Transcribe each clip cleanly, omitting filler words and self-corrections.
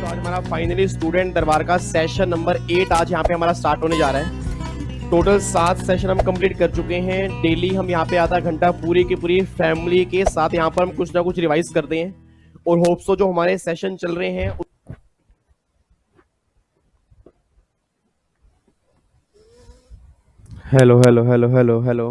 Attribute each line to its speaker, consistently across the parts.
Speaker 1: आज हमारा finally student दरबार का सेशन नंबर 8 आज यहाँ पे हमारा स्टार्ट होने जा रहा है। टोटल 7 सेशन हम कंप्लीट कर चुके हैं। डेली हम यहाँ पे आधा घंटा पूरी की पूरी फैमिली के साथ यहाँ पर हम कुछ ना कुछ रिवाइज करते हैं और होप्सो जो हमारे सेशन चल रहे हैं। Hello hello hello hello hello,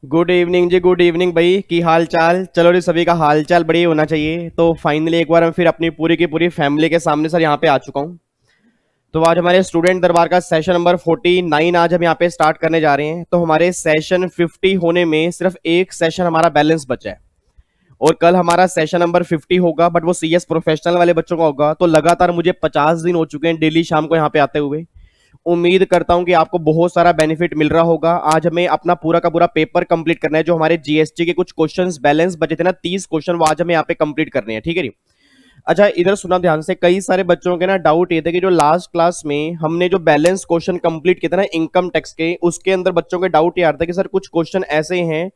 Speaker 1: good evening जी, गुड इवनिंग भाई, की हाल चाल। चलो जी, सभी का हाल चाल बढ़िया होना चाहिए। तो फाइनली एक बार हम फिर अपनी पूरी की पूरी फैमिली के सामने सर यहाँ पे आ चुका हूँ। तो आज हमारे स्टूडेंट दरबार का सेशन नंबर 49 आज हम यहाँ पे स्टार्ट करने जा रहे हैं। तो हमारे सेशन 50 होने में सिर्फ एक सेशन हमारा बैलेंस बचा है और कल हमारा सेशन नंबर 50 होगा, बट वो सीएस प्रोफेशनल वाले बच्चों का होगा। तो लगातार मुझे 50 दिन हो चुके हैं डेली शाम को यहाँ पे आते हुए। उम्मीद करता हूं कि आपको बहुत सारा बेनिफिट मिल रहा होगा। आज हमें अपना पूरा का पूरा पेपर कंप्लीट करना है। जो हमारे जीएसटी के कुछ क्वेश्चंस बैलेंस बचे थे ना, 30 क्वेश्चन, वो आज हमें यहाँ पे कंप्लीट करने हैं। ठीक है जी। अच्छा, इधर सुना ध्यान से। कई सारे बच्चों के ना डाउट ये थे कि जो लास्ट क्लास में हमने जो बैलेंस क्वेश्चन कंप्लीट किए थे ना इनकम टैक्स के, उसके अंदर बच्चों के डाउट ये आ रहा था कि सर कुछ क्वेश्चन ऐसे हैं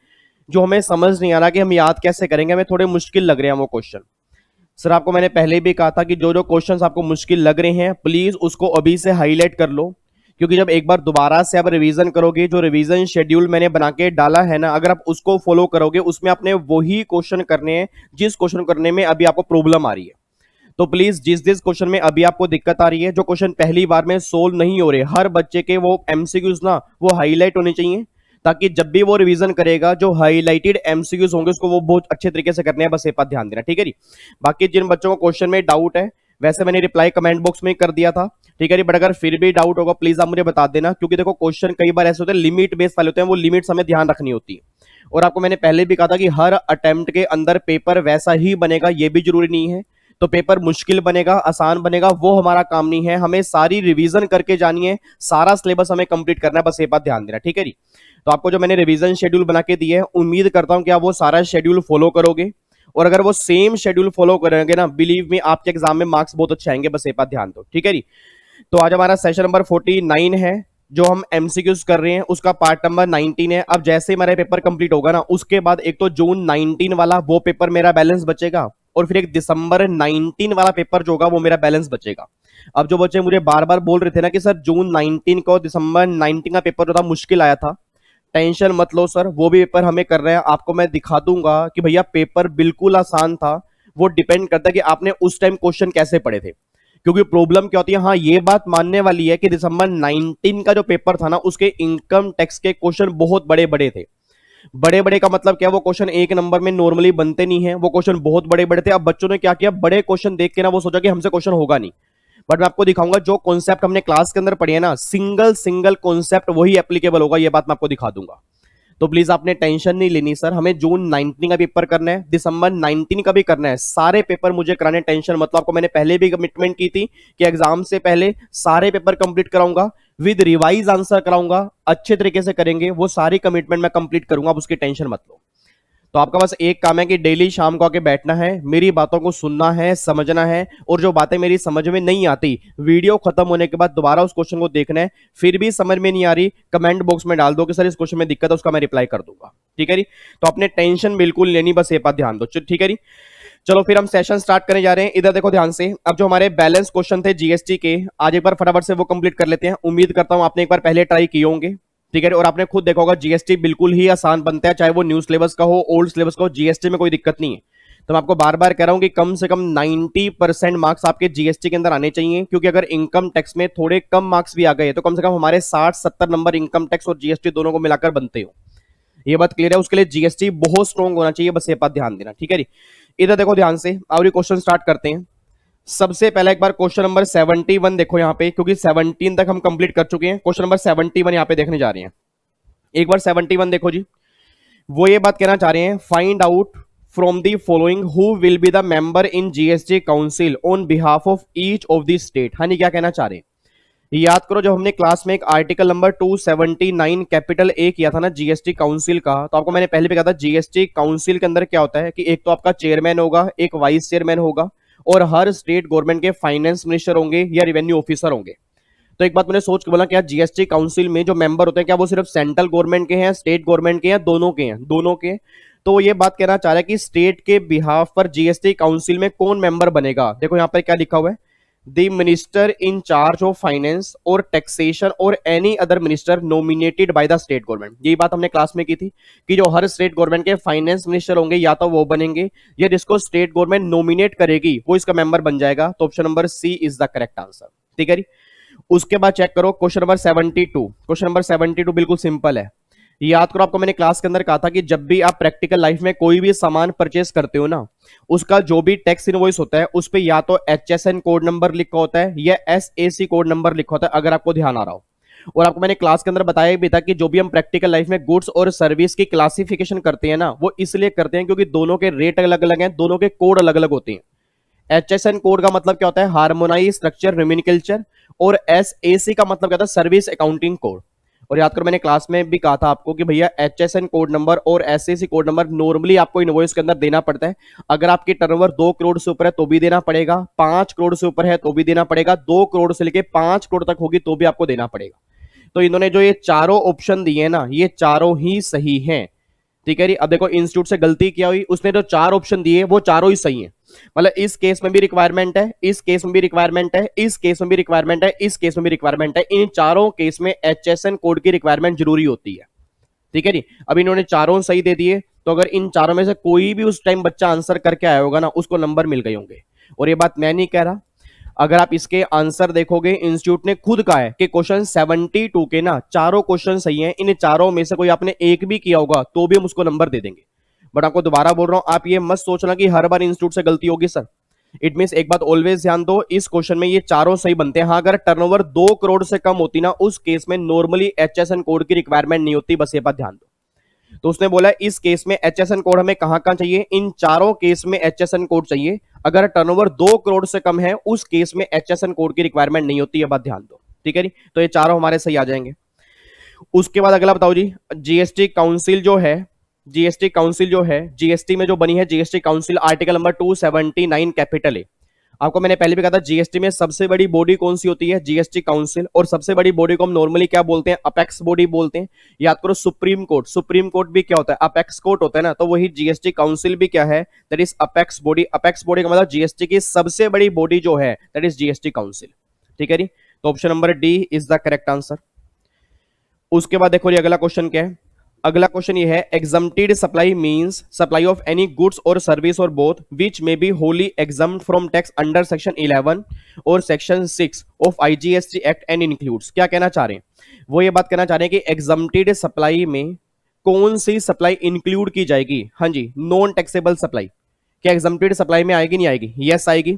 Speaker 1: जो हमें समझ नहीं आ रहा कि हम याद कैसे करेंगे, हमें थोड़े मुश्किल लग रहे हैं वो क्वेश्चन। सर आपको मैंने पहले भी कहा था कि जो जो क्वेश्चंस आपको मुश्किल लग रहे हैं प्लीज उसको अभी से हाईलाइट कर लो, क्योंकि जब एक बार दोबारा से आप रिवीजन करोगे, जो रिवीजन शेड्यूल मैंने बना के डाला है ना, अगर आप उसको फॉलो करोगे उसमें आपने वही क्वेश्चन करने हैं जिस क्वेश्चन करने में अभी आपको प्रॉब्लम आ रही है। तो प्लीज जिस जिस क्वेश्चन में अभी आपको दिक्कत आ रही है, जो क्वेश्चन पहली बार में सोल्व नहीं हो रहे, हर बच्चे के वो एमसीक्यूज ना वो हाईलाइट होने चाहिए, ताकि जब भी वो रिवीजन करेगा जो हाईलाइटेड एमसीक्यूज होंगे उसको वो बहुत अच्छे तरीके से करने हैं। बस ये बात ध्यान देना, ठीक है जी। बाकी जिन बच्चों को क्वेश्चन में डाउट है, वैसे मैंने रिप्लाई कमेंट बॉक्स में कर दिया था, ठीक है जी। बट अगर फिर भी डाउट होगा प्लीज आप मुझे बता देना, क्योंकि देखो क्वेश्चन कई बार ऐसे होते हैं लिमिट बेस्ड वाले होते हैं, वो लिमिट्स हमें ध्यान रखनी होती है। और आपको मैंने पहले भी कहा था कि हर अटेम्प्ट के अंदर पेपर वैसा ही बनेगा, ये भी जरूरी नहीं है। तो पेपर मुश्किल बनेगा, आसान बनेगा, वो हमारा काम नहीं है। हमें सारी रिवीजन करके जानी है, सारा सिलेबस हमें कंप्लीट करना है, बस ये बात ध्यान देना, ठीक है जी। तो आपको जो मैंने रिवीजन शेड्यूल बना के दिया है, उम्मीद करता हूं कि आप वो सारा शेड्यूल फॉलो करोगे, और अगर वो सेम शेड्यूल फॉलो करेंगे ना, बिलीव मी आपके एग्जाम में मार्क्स बहुत अच्छे आएंगे। बस ये बात ध्यान दो, ठीक है जी। तो आज हमारा सेशन नंबर 49 है, जो हम एमसीक्यूज कर रहे हैं उसका पार्ट नंबर 19 है। अब जैसे मेरा पेपर कंप्लीट होगा ना, उसके बाद एक तो जून 19 वाला वो पेपर मेरा बैलेंस बचेगा, और फिर एक दिसंबर 19 वाला पेपर जो होगा वो मेरा बैलेंस बचेगा। अब जो बच्चे मुझे बार बार बोल रहे थे ना कि सर जून 19 को दिसंबर 19 का पेपर जो था मुश्किल आया था, टेंशन मत लो सर, वो भी पेपर हमें कर रहे हैं। आपको मैं दिखा दूंगा कि भैया पेपर बिल्कुल आसान था। वो डिपेंड करता है कि आपने उस टाइम क्वेश्चन कैसे पढ़े थे, क्योंकि प्रॉब्लम क्या होती है, हाँ ये बात मानने वाली है कि दिसंबर 19 का जो पेपर था ना, उसके इनकम टैक्स के क्वेश्चन बहुत बड़े बड़े थे। बड़े बड़े का मतलब क्या, वो क्वेश्चन एक नंबर में नॉर्मली बनते नहीं है, वो क्वेश्चन बहुत बड़े बड़े थे। अब बच्चों ने क्या किया, बड़े क्वेश्चन देख के ना वो सोचा कि हमसे क्वेश्चन होगा नहीं। बट मैं आपको दिखाऊंगा जो कॉन्सेप्ट हमने क्लास के अंदर पढ़े है ना, सिंगल सिंगल कॉन्सेप्ट वही एप्लीकेबल होगा, ये बात मैं आपको दिखा दूंगा। तो प्लीज आपने टेंशन नहीं लेनी सर, हमें जून 19 का पेपर करना है, दिसंबर 19 का भी करना है, सारे पेपर मुझे कराने, टेंशन मतलब। आपको मैंने पहले भी कमिटमेंट की थी कि एग्जाम से पहले सारे पेपर कंप्लीट कराऊंगा, विद रिवाइज आंसर कराऊंगा, अच्छे तरीके से करेंगे, वो सारी कमिटमेंट मैं कंप्लीट करूंगा, आप उसकी टेंशन मत लो। तो आपका बस एक काम है कि डेली शाम को आके बैठना है, मेरी बातों को सुनना है, समझना है, और जो बातें मेरी समझ में नहीं आती, वीडियो खत्म होने के बाद दोबारा उस क्वेश्चन को देखना है। फिर भी समझ में नहीं आ रही, कमेंट बॉक्स में डाल दो कि सर इस क्वेश्चन में दिक्कत है, उसका मैं रिप्लाई कर दूंगा, ठीक है जी। तो अपने टेंशन बिल्कुल लेनी, बस ये बात ध्यान दो, ठीक है जी। चलो फिर हम सेशन स्टार्ट करने जा रहे हैं। इधर देखो ध्यान से, अब जो हमारे बैलेंस क्वेश्चन थे जीएसटी के, आज एक बार फटाफट से वो कंप्लीट कर लेते हैं। उम्मीद करता हूं आपने एक बार पहले ट्राई किए होंगे, ठीक है। और आपने खुद देखा होगा जीएसटी बिल्कुल ही आसान बनता है, चाहे वो न्यू सिलेबस का हो, ओल्ड सिलेबस का हो, जीएसटी में कोई दिक्कत नहीं है। तो मैं आपको बार बार कह रहा हूं कि कम से कम 90% मार्क्स आपके जीएसटी के अंदर आने चाहिए, क्योंकि अगर इनकम टैक्स में थोड़े कम मार्क्स भी आ गए तो कम से कम हमारे 60-70 नंबर इनकम टैक्स और जीएसटी दोनों को मिलाकर बनते हो। ये बात क्लियर है, उसके लिए जीएसटी बहुत स्ट्रॉन्ग होना चाहिए, बस ये बात ध्यान देना, ठीक है जी। इधर देखो ध्यान से, और ये क्वेश्चन स्टार्ट करते हैं। सबसे पहला एक बार क्वेश्चन नंबर 71 देखो यहाँ पे, क्योंकि 17 तक हम कंप्लीट कर चुके हैं। क्वेश्चन नंबर 71 यहाँ पे देखने जा रहे हैं। एक बार 71 देखो जी। वो ये बात कहना चाह रहे हैं, find out from the following who will be the member in GST council on behalf of each of the state. हाँ, नहीं क्या कहना चाह रहे हैं, याद करो जब हमने क्लास में एक आर्टिकल नंबर 279 कैपिटल ए किया था ना जीएसटी काउंसिल का, तो आपको मैंने पहले भी कहा था जीएसटी काउंसिल के अंदर क्या होता है कि एक तो आपका चेयरमैन होगा, एक वाइस चेयरमैन होगा, और हर स्टेट गवर्नमेंट के फाइनेंस मिनिस्टर होंगे या रेवेन्यू ऑफिसर होंगे। तो एक बात मैंने सोच के बोला, क्या जीएसटी काउंसिल में जो मेंबर होते हैं क्या वो सिर्फ सेंट्रल गवर्नमेंट के हैं, स्टेट गवर्नमेंट के हैं, दोनों के हैं? दोनों के। तो ये बात कहना चाह रहा है कि स्टेट के बिहाफ पर जीएसटी काउंसिल में कौन मेंबर बनेगा। देखो यहां पर क्या लिखा हुआ है, the minister in charge of finance और टैक्सेशन और any other minister nominated by the state government. यही बात हमने क्लास में की थी कि जो हर स्टेट गवर्नमेंट के फाइनेंस मिनिस्टर होंगे या तो वो बनेंगे या जिसको स्टेट गवर्नमेंट नॉमिनेट करेगी वो इसका मेंबर बन जाएगा। तो option number C is the correct answer. ठीक है जी। उसके बाद चेक करो क्वेश्चन नंबर 72। क्वेश्चन नंबर 72 बिल्कुल सिंपल है। याद करो, आपको मैंने क्लास के अंदर कहा था कि जब भी आप प्रैक्टिकल लाइफ में कोई भी सामान परचेस करते हो ना, उसका जो भी टैक्स इनवॉइस होता है उस पे या तो HSN कोड नंबर लिखा होता है या SAC कोड नंबर लिखा होता है, अगर आपको ध्यान आ रहा हो। और आपको मैंने क्लास के अंदर बताया भी था कि जो भी हम प्रैक्टिकल लाइफ में गुड्स और सर्विस की क्लासिफिकेशन करते हैं ना, वो इसलिए करते हैं क्योंकि दोनों के रेट अलग अलग हैं, दोनों के कोड अलग अलग होते हैं। HSN कोड का मतलब क्या होता है, हार्मोनाइज स्ट्रक्चर नोमेनक्लेचर, और SAC का मतलब क्या होता है, सर्विस अकाउंटिंग कोड। और याद करो मैंने क्लास में भी कहा था आपको कि भैया HSN कोड नंबर और SAC कोड नंबर नॉर्मली आपको इनवॉइस के अंदर देना पड़ता है। अगर आपकी टर्नओवर 2 करोड़ से ऊपर है तो भी देना पड़ेगा, 5 करोड़ से ऊपर है तो भी देना पड़ेगा, 2 करोड़ से लेके 5 करोड़ तक होगी तो भी आपको देना पड़ेगा। तो इन्होंने जो ये चारों ऑप्शन दिए ना, ये चारों ही सही हैं। ठीक है जी। अब देखो इंस्टीट्यूट से गलती क्या हुई, उसने जो 4 ऑप्शन दिए वो चारों ही सही हैं। मतलब इस केस में भी रिक्वायरमेंट है, इस केस में भी रिक्वायरमेंट है, इस केस में भी रिक्वायरमेंट है, इस केस में भी रिक्वायरमेंट है। इन चारों केस में HSN कोड की रिक्वायरमेंट जरूरी होती है। ठीक है जी। अब इन्होंने चारों सही दे दिए, तो अगर इन चारों में से कोई भी उस टाइम बच्चा आंसर करके आया होगा ना, उसको नंबर मिल गए होंगे। और ये बात मैं नहीं कह रहा, अगर आप इसके आंसर देखोगे, इंस्टीट्यूट ने खुद कहा है कि क्वेश्चन 72 के ना चारों क्वेश्चन सही हैं, इन चारों में से कोई आपने एक भी किया होगा तो भी हम उसको नंबर दे देंगे। बट आपको दोबारा बोल रहा हूं, आप ये मत सोचना कि हर बार इंस्टीट्यूट से गलती होगी सर। इट मींस एक बात ऑलवेज ध्यान दो, इस क्वेश्चन में ये चारों सही बनते हैं। हाँ, अगर टर्नओवर 2 करोड़ से कम होती ना, उस केस में नॉर्मली HSN कोड की रिक्वायरमेंट नहीं होती, बस ये बात ध्यान दो। तो उसने बोला इस केस में HSN कोड हमें कहां कहां चाहिए, इन चारों केस में HSN कोड चाहिए। अगर टर्नओवर 2 करोड़ से कम है, उस केस में HSN कोड की रिक्वायरमेंट नहीं होती, ये बात ध्यान दो। ठीक है जी। तो ये चारों हमारे सही आ जाएंगे। उसके बाद अगला बताओ जी, जीएसटी काउंसिल जो है, जीएसटी काउंसिल जो है, जीएसटी में जो बनी है GST council, article number 279 capital A. आपको मैंने पहले भी कहा था जीएसटी में सबसे बड़ी बॉडी कौन सी होती है, जीएसटी काउंसिल। और सबसे बड़ी बॉडी को हम नॉर्मली क्या बोलते हैं, अपेक्स बॉडी बोलते हैं। याद करो सुप्रीम कोर्ट, सुप्रीम कोर्ट भी क्या होता है, अपेक्स कोर्ट होता है ना। तो वही जीएसटी काउंसिल भी क्या है, that is apex body. Apex body का मतलब जीएसटी की सबसे बड़ी बॉडी जो है, दैट इज जीएसटी काउंसिल। ठीक है जी। तो option number D is the correct answer. उसके बाद देखो ये अगला क्वेश्चन क्या है। अगला क्वेश्चन ये है, exempted supply means supply of any goods और सर्विस और both which may be Holi exempt from tax under section 11 और section 6 of IGST act and includes. क्या कहना चाह रहे हैं, वो ये बात कहना चाह रहे हैं कि एग्जम्प्टेड सप्लाई में कौन सी सप्लाई इंक्लूड की जाएगी। हाँ जी, नॉन टैक्सेबल सप्लाई। क्या एग्जम्प्टेड सप्लाई में आएगी नहीं आएगी, यस आएगी।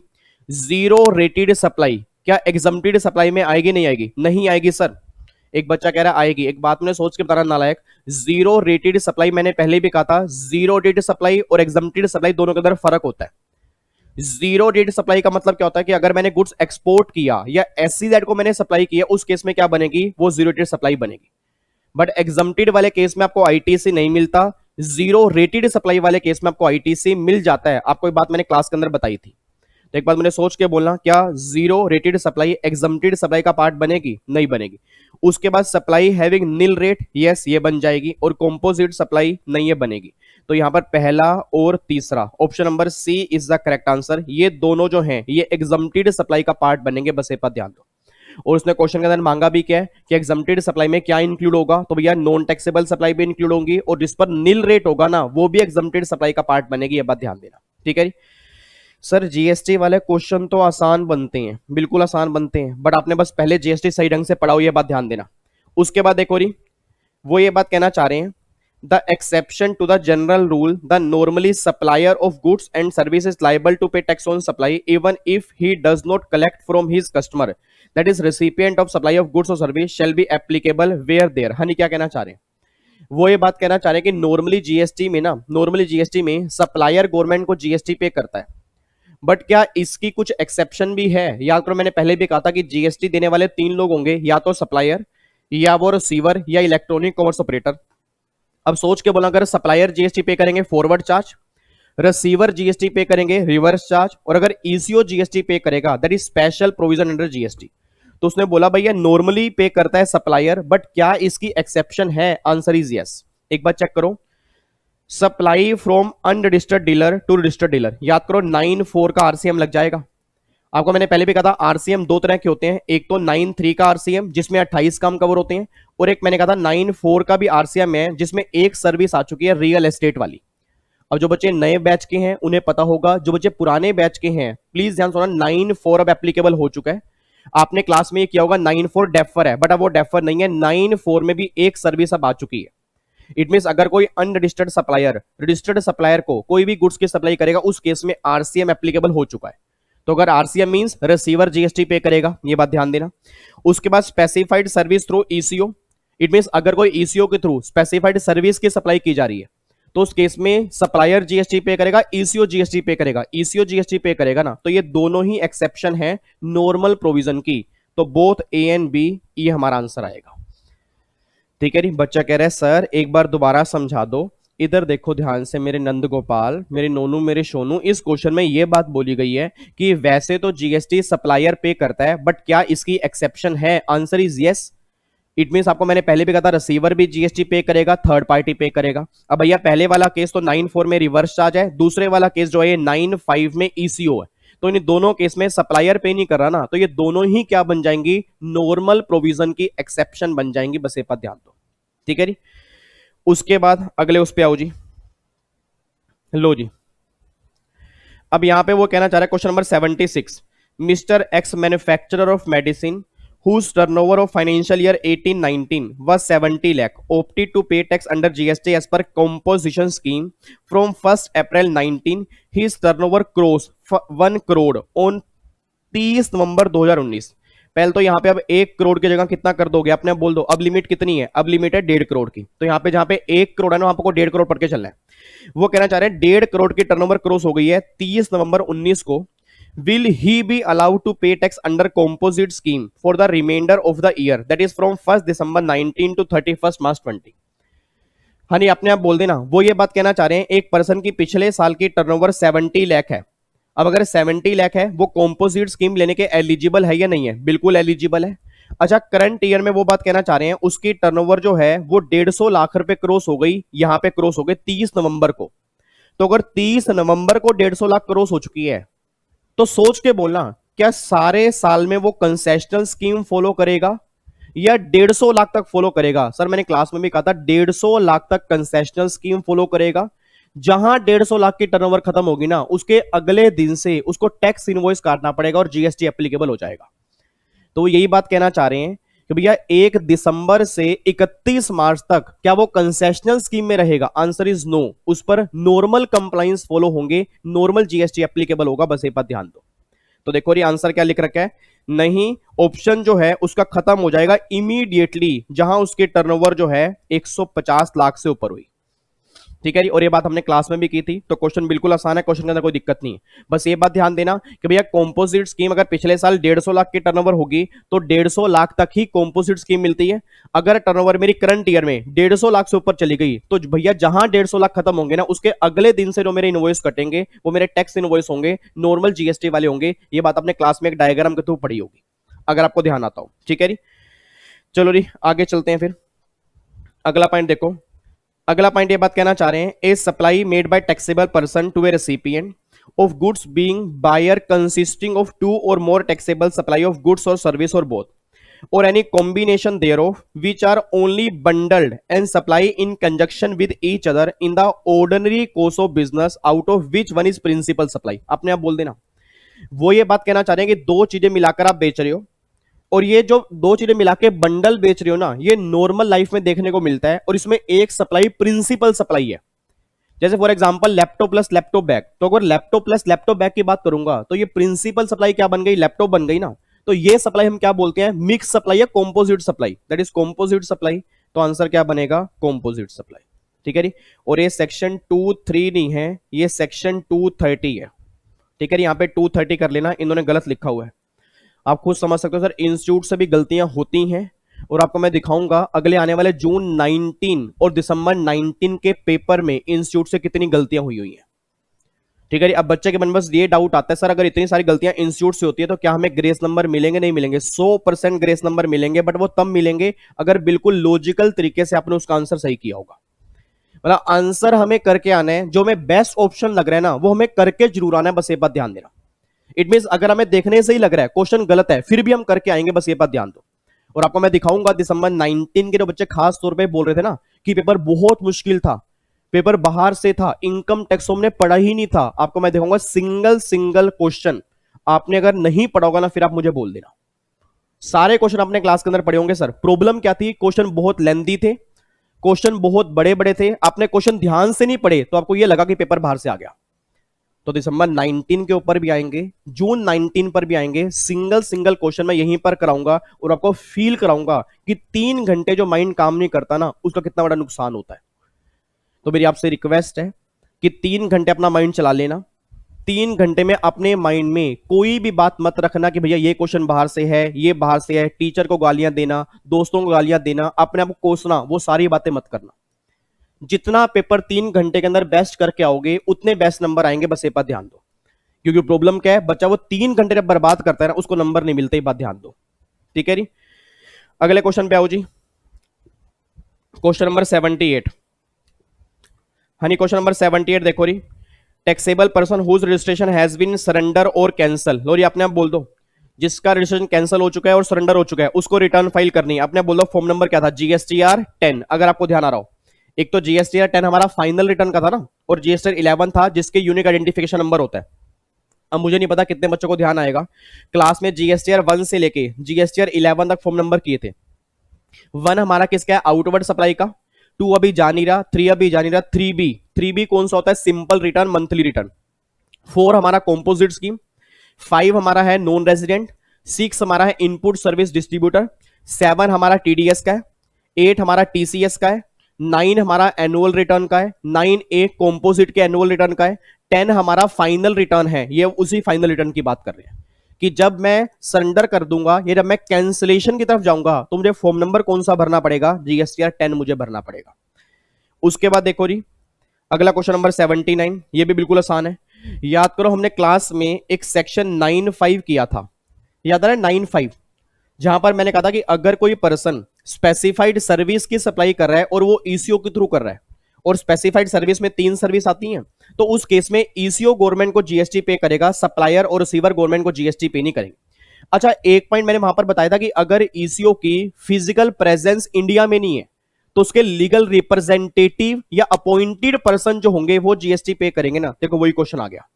Speaker 1: जीरो रेटेड सप्लाई क्या एग्जम्प्टेड सप्लाई में आएगी नहीं आएगी, नहीं आएगी सर। एक बच्चा कह रहा है आएगी, एक बात मैंने सोच के बताना नालायक, जीरो रेटेड सप्लाई मैंने पहले भी कहा था, जीरो रेटेड सप्लाई और एग्जम्प्टेड सप्लाई दोनों के अंदर फर्क होता है। जीरो रेटेड सप्लाई का मतलब क्या होता है कि अगर मैंने गुड्स एक्सपोर्ट किया या SEZ को मैंने सप्लाई किया, उस केस में क्या बनेगी, वो जीरो रेटेड सप्लाई बनेगी। बट एग्जम्प्टेड वाले केस में आपको ITC नहीं मिलता, जीरो रेटेड सप्लाई वाले केस में आपको ITC मिल जाता है। आपको एक बात मैंने क्लास के अंदर बताई थी, तो एक बात मैंने सोच के बोलना, क्या zero rated supply exempted supply का पार्ट बनेगी, नहीं बनेगी। उसके बाद supply having nil rate, yes ये बन जाएगी। और कंपोजिट सप्लाई नहीं ये बनेगी। तो यहां पर पहला और तीसरा option number C is the correct answer. ये दोनों जो हैं ये एग्जम्प्टेड सप्लाई का पार्ट बनेंगे, बस ये बात ध्यान दो। और उसने क्वेश्चन के अंदर मांगा भी क्या है कि एग्जम्प्टेड सप्लाई में क्या इंक्लूड होगा, तो भैया नॉन टैक्सेबल सप्लाई भी इंक्लूड होंगी, और जिस पर नील रेट होगा ना वो भी एग्जम्प्टेड सप्लाई का पार्ट बनेगी, ये बात ध्यान देना। ठीक है जी। सर जीएसटी वाले क्वेश्चन तो आसान बनते हैं, बिल्कुल आसान बनते हैं, बट आपने बस पहले जीएसटी सही ढंग से पढ़ाओ, ये बात ध्यान देना। उसके बाद देखो री, वो ये बात कहना चाह रहे हैं, the exception to the general rule, the normally supplier of goods and services liable to pay tax on supply even if he does not collect from his customer that is recipient of supply of goods और service shall be applicable where there. Honey क्या कहना चाह रहे हैं, वो ये बात कहना चाह रहे हैं कि नॉर्मली जीएसटी में ना, नॉर्मली जीएसटी में सप्लायर गवर्नमेंट को जीएसटी पे करता है, बट क्या इसकी कुछ एक्सेप्शन भी है। याद करो मैंने पहले भी कहा था कि जीएसटी देने वाले 3 लोग होंगे, या तो सप्लायर या वो रिसीवर या इलेक्ट्रॉनिक कॉमर्स ऑपरेटर। अब सोच के बोला, अगर सप्लायर जीएसटी पे करेंगे फॉरवर्ड चार्ज, रिसीवर जीएसटी पे करेंगे रिवर्स चार्ज, और अगर ईसीओ जीएसटी पे करेगा that is special provision under GST. तो उसने बोला भैया नॉर्मली पे करता है सप्लायर, बट क्या इसकी एक्सेप्शन है, आंसर इज यस। एक बार चेक करो, supply from unregistered dealer to registered dealer, याद करो 9(4) का आरसीएम लग जाएगा। आपको मैंने पहले भी कहा था आरसीएम दो तरह के होते हैं, एक तो 9(3) का आरसीएम जिसमें 28 काम कवर होते हैं, और एक मैंने कहा था 9(4) का भी आरसीएम है जिसमें एक सर्विस आ चुकी है रियल एस्टेट वाली। अब जो बच्चे नए बैच के हैं उन्हें पता होगा, जो बच्चे पुराने बैच के हैं प्लीज ध्यान सुनना, 9(4) अब एप्लीकेबल हो चुका है। आपने क्लास में ये किया होगा 9(4) डेफर है, बट अब वो डेफर नहीं है, 9(4) में भी एक सर्विस अब आ चुकी है। इट मीन अगर कोई अनरजिस्टर्ड सप्लायर रजिस्टर्ड सप्लायर को कोई भी गुड्स की सप्लाई करेगा उस केस में आरसीएम एप्लीकेबल हो चुका है। तो अगर आरसीएम मींस रिसीवर जीएसटी पे करेगा, ये बात ध्यान देना। उसके बाद specified service through eco, it means अगर कोई ईसीओ के थ्रू स्पेसिफाइड सर्विस की सप्लाई की जा रही है तो उस केस में सप्लायर जीएसटी पे करेगा, ईसीओ जीएसटी पे करेगा। ईसीओ जीएसटी पे करेगा ना, तो ये दोनों ही एक्सेप्शन है नॉर्मल प्रोविजन की, तो बोथ ए एंड बी ये हमारा आंसर आएगा। ठीक है, बच्चा कह रहा है सर एक बार दोबारा समझा दो। इधर देखो ध्यान से मेरे नंद गोपाल, मेरे नोनू, मेरे सोनू, इस क्वेश्चन में यह बात बोली गई है कि वैसे तो जीएसटी सप्लायर पे करता है बट क्या इसकी एक्सेप्शन है? Answer is yes. It means आपको मैंने पहले भी कहा था रिसीवर भी जीएसटी पे करेगा, थर्ड पार्टी पे करेगा। अब भैया पहले वाला केस तो 9(4) में रिवर्स चार्ज है, दूसरे वाला केस जो है 9(5) में ईसीओ है, तो इन दोनों केस में सप्लायर पे नहीं कर रहा ना, तो ये दोनों ही क्या बन जाएंगी? नॉर्मल प्रोविजन की एक्सेप्शन बन जाएंगी। बस ये बात ध्यान दो। ठीक है जी, उसके बाद अगले उस पे आओ जी। लो जी, अब यहां पे वो कहना चाह रहा है question number 76, mister x manufacturer of medicine whose turnover of financial year 18-19 was 70 lakh opted to pay tax under GST as per composition scheme from 1st April 19 his turnover crossed 1 crore on 30 नवंबर 2019। पहले तो यहाँ पे अब 1 करोड़ की जगह कितना कर दोगे अपने? बोल दो। अब लिमिट कितनी है? अब लिमिट है 1.5 करोड़ की, तो यहाँ पे जहां पे 1 करोड़ है ना आपको 1.5 करोड़ पढ़ के चलना है। वो कहना चाह रहे हैं 1.5 करोड़ की टर्नओवर क्रॉस हो गई है 30 नवंबर 19 को, will he be allowed to pay tax under composite scheme for the remainder of the year that is from 1st December 19 to 31st March 20? हाँ नहीं, अपने आप बोल देना। वो ये बात कहना चाह रहे हैं एक पर्सन की पिछले साल की टर्नओवर 70 लाख है। अब अगर 70 लाख है वो कॉम्पोजिट स्कीम लेने के एलिजिबल है या नहीं है? बिल्कुल एलिजिबल है। अच्छा, करंट ईयर में वो बात कहना चाह रहे हैं उसकी टर्नओवर जो है वो 150 लाख रुपए क्रॉस हो गई, यहां पे क्रॉस हो गई 30 नवंबर को। तो अगर 30 नवंबर को 150 लाख क्रॉस हो चुकी है तो सोच के बोलना, क्या सारे साल में वो कंसेशनल स्कीम फॉलो करेगा या 150 लाख तक फॉलो करेगा? सर मैंने क्लास में भी कहा था 150 लाख तक कंसेशनल स्कीम फॉलो करेगा। जहां 150 लाख की टर्नओवर खत्म होगी ना उसके अगले दिन से उसको टैक्स इनवॉइस काटना पड़ेगा और जीएसटी एप्लीकेबल हो जाएगा। तो यही बात कहना चाह रहे हैं कि भैया 1 दिसंबर से 31 मार्च तक क्या वो कंसेशनल स्कीम में रहेगा? Answer is no. उस पर नॉर्मल कंप्लायंस फॉलो होंगे, नॉर्मल जीएसटी एप्लीकेबल होगा। बस ये बात ध्यान दो। तो देखो ये आंसर क्या लिख रखा है, नहीं, ऑप्शन जो है उसका खत्म हो जाएगा इमीडिएटली जहां उसकी टर्नओवर जो है 150 लाख से ऊपर हुई। ठीक है जी, और ये बात हमने क्लास में भी की थी, तो क्वेश्चन बिल्कुल आसान है, क्वेश्चन के अंदर कोई दिक्कत नहीं है। बस ये बात ध्यान देना कि भैया कॉम्पोजिट स्कीम अगर पिछले साल 150 लाख की टर्नओवर होगी तो 150 लाख तक ही कॉम्पोजिट स्कीम मिलती है। अगर टर्नओवर मेरी करंट ईयर में 150 लाख से ऊपर चली गई तो भैया जहां 150 लाख खत्म होंगे ना उसके अगले दिन से जो मेरे इनवॉइस कटेंगे वो मेरे टैक्स इनवॉइस होंगे, नॉर्मल जीएसटी वाले होंगे। ये बात आपने क्लास में एक डायग्राम के थ्रू पढ़ी होगी अगर आपको ध्यान आता हो। ठीक है जी, चलो जी आगे चलते हैं। फिर अगला पॉइंट देखो, अगला पॉइंट ये बात कहना चाह रहे हैं, a supply made by taxable person to a recipient of goods being buyer consisting of 2 or more taxable supply of goods और सर्विस और both or any combination thereof which are only bundled and supply in conjunction with each other in the ordinary course of business out of which one is principal supply। अपने आप बोल देना। वो ये बात कहना चाह रहे हैं कि दो चीजें मिलाकर आप बेच रहे हो और ये जो दो चीजें मिला के बंडल बेच रहे हो ना, ये नॉर्मल लाइफ में देखने को मिलता है और इसमें एक सप्लाई प्रिंसिपल सप्लाई है। जैसे for example laptop plus laptop bag, तो अगर लैपटॉप प्लस लैपटॉप बैग की बात करूंगा तो ये प्रिंसिपल सप्लाई क्या बन गई? लैपटॉप बन गई ना। तो ये सप्लाई हम क्या बोलते हैं? मिक्स सप्लाई या composite supply, that is composite supply. तो आंसर क्या बनेगा? Composite supply. ठीक है जी, और ये सेक्शन 2(3) नहीं है, ये सेक्शन 230 है। ठीक है, यहाँ पे 230 कर लेना, इन्होंने गलत लिखा हुआ है। आप खुद समझ सकते हो सर, इंस्टीट्यूट से भी गलतियां होती हैं और आपको मैं दिखाऊंगा अगले आने वाले जून 19 और दिसंबर 19 के पेपर में इंस्टीट्यूट से कितनी गलतियां हुई हैं। ठीक है जी, अब बच्चे के मन में बस ये डाउट आता है सर अगर इतनी सारी गलतियां इंस्टीट्यूट से होती है तो क्या हमें ग्रेस नंबर मिलेंगे? नहीं मिलेंगे। 100% ग्रेस नंबर मिलेंगे, बट वो तब मिलेंगे अगर बिल्कुल लॉजिकल तरीके से आपने उसका आंसर सही किया होगा। मतलब आंसर हमें करके आना है, जो हमें बेस्ट ऑप्शन लग रहा है ना वो हमें करके जरूर आना है, बस ये बात ध्यान देना। इट मीन अगर हमें देखने से ही लग रहा है क्वेश्चन गलत है फिर भी हम करके आएंगे, बस ये बात ध्यान दो। और आपको मैं दिखाऊंगा दिसंबर 19 के जो बच्चे खास तौर पे बोल रहे थे ना कि पेपर बहुत मुश्किल था, पेपर बाहर से था, इनकम टैक्स हमने पढ़ा ही नहीं था, आपको मैं दिखाऊंगा सिंगल सिंगल क्वेश्चन। आपने अगर नहीं पढ़ा होगा ना फिर आप मुझे बोल देना। सारे क्वेश्चन अपने क्लास के अंदर पढ़े होंगे। सर प्रॉब्लम क्या थी, क्वेश्चन बहुत लेंथी थे, क्वेश्चन बहुत बड़े बड़े थे, आपने क्वेश्चन ध्यान से नहीं पढ़े तो आपको यह लगा कि पेपर बाहर से आ गया। तो दिसंबर 19 के ऊपर भी आएंगे, जून 19 पर भी आएंगे, सिंगल सिंगल क्वेश्चन मैं यहीं पर कराऊंगा और आपको फील कराऊंगा कि 3 घंटे जो माइंड काम नहीं करता ना उसका कितना बड़ा नुकसान होता है। तो मेरी आपसे रिक्वेस्ट है कि 3 घंटे अपना माइंड चला लेना। 3 घंटे में अपने माइंड में कोई भी बात मत रखना कि भैया ये क्वेश्चन बाहर से है, ये बाहर से है, टीचर को गालियां देना, दोस्तों को गालियां देना, अपने आप को कोसना, वो सारी बातें मत करना। जितना पेपर 3 घंटे के अंदर बेस्ट करके आओगे उतने बेस्ट नंबर आएंगे, बस ये बात ध्यान दो। क्योंकि प्रॉब्लम क्या है, बच्चा वो 3 घंटे जब बर्बाद करता है ना उसको नंबर नहीं मिलते, बात ध्यान दो। ठीक है जी, अगले क्वेश्चन पे आओ जी। Question number 78। Honey question number 78 देखो री। Taxable person whose registration has been surrender or cancel, लो जी अपने आप बोल दो। जिसका रजिस्ट्रेशन कैंसिल हो चुका है और सरेंडर हो चुका है उसको रिटर्न फाइल करनी है। अपने बोल दो फॉर्म नंबर क्या था, जीएसटीआर 10। अगर आपको ध्यान आ रहा हो, एक तो जीएसटीआर 10 हमारा फाइनल रिटर्न का था ना, और जीएसटीआर 11 था जिसके यूनिक आइडेंटिफिकेशन नंबर होता है। अब मुझे नहीं पता कितने बच्चों को ध्यान आएगा, क्लास में जीएसटीआर 1 से लेके जीएसटीआर 11 तक फॉर्म नंबर किए थे। 1 हमारा किसका है, आउटवर्ड सप्लाई का। 2 अभी जा नहीं रहा, 3 अभी जा नहीं रहा, 3बी कौन सा होता है, सिंपल रिटर्न, मंथली रिटर्न। 4 हमारा कॉम्पोजिट स्कीम। 5 हमारा है नॉन रेजिडेंट। 6 हमारा है इनपुट सर्विस डिस्ट्रीब्यूटर। 7 हमारा टीडीएस का है। 8 हमारा टीसीएस का है। 9 हमारा एनुअल रिटर्न का है। 9A कॉम्पोजिट के एनुअल रिटर्न का है। 10 हमारा फाइनल रिटर्न है, ये उसी फाइनल रिटर्न की बात कर रहे हैं कि जब मैं सरेंडर कर दूंगा, ये जब मैं कैंसिलेशन की तरफ जाऊंगा तो मुझे फॉर्म नंबर कौन सा भरना पड़ेगा, जीएसटीआर 10 मुझे भरना पड़ेगा। उसके बाद देखो जी अगला क्वेश्चन नंबर 79, ये भी बिल्कुल आसान है। याद करो हमने क्लास में एक सेक्शन 9(5) किया था, याद आ रहा है 9(5), जहां पर मैंने कहा था कि अगर कोई पर्सन स्पेसिफाइड सर्विस की सप्लाई कर रहा है और वो ईसीओ के थ्रू कर रहा है, और स्पेसिफाइड सर्विस में 3 सर्विस आती हैं, तो उस केस में ईसीओ गवर्नमेंट को जीएसटी पे करेगा, सप्लायर और रिसीवर गवर्नमेंट को जीएसटी पे नहीं करेंगे। अच्छा एक पॉइंट मैंने वहां पर बताया था कि अगर ईसीओ की फिजिकल प्रेजेंस इंडिया में नहीं है तो उसके लीगल रिप्रेजेंटेटिव या अपॉइंटेड पर्सन जो होंगे वो जीएसटी पे करेंगे ना। देखो वही क्वेश्चन आ गया,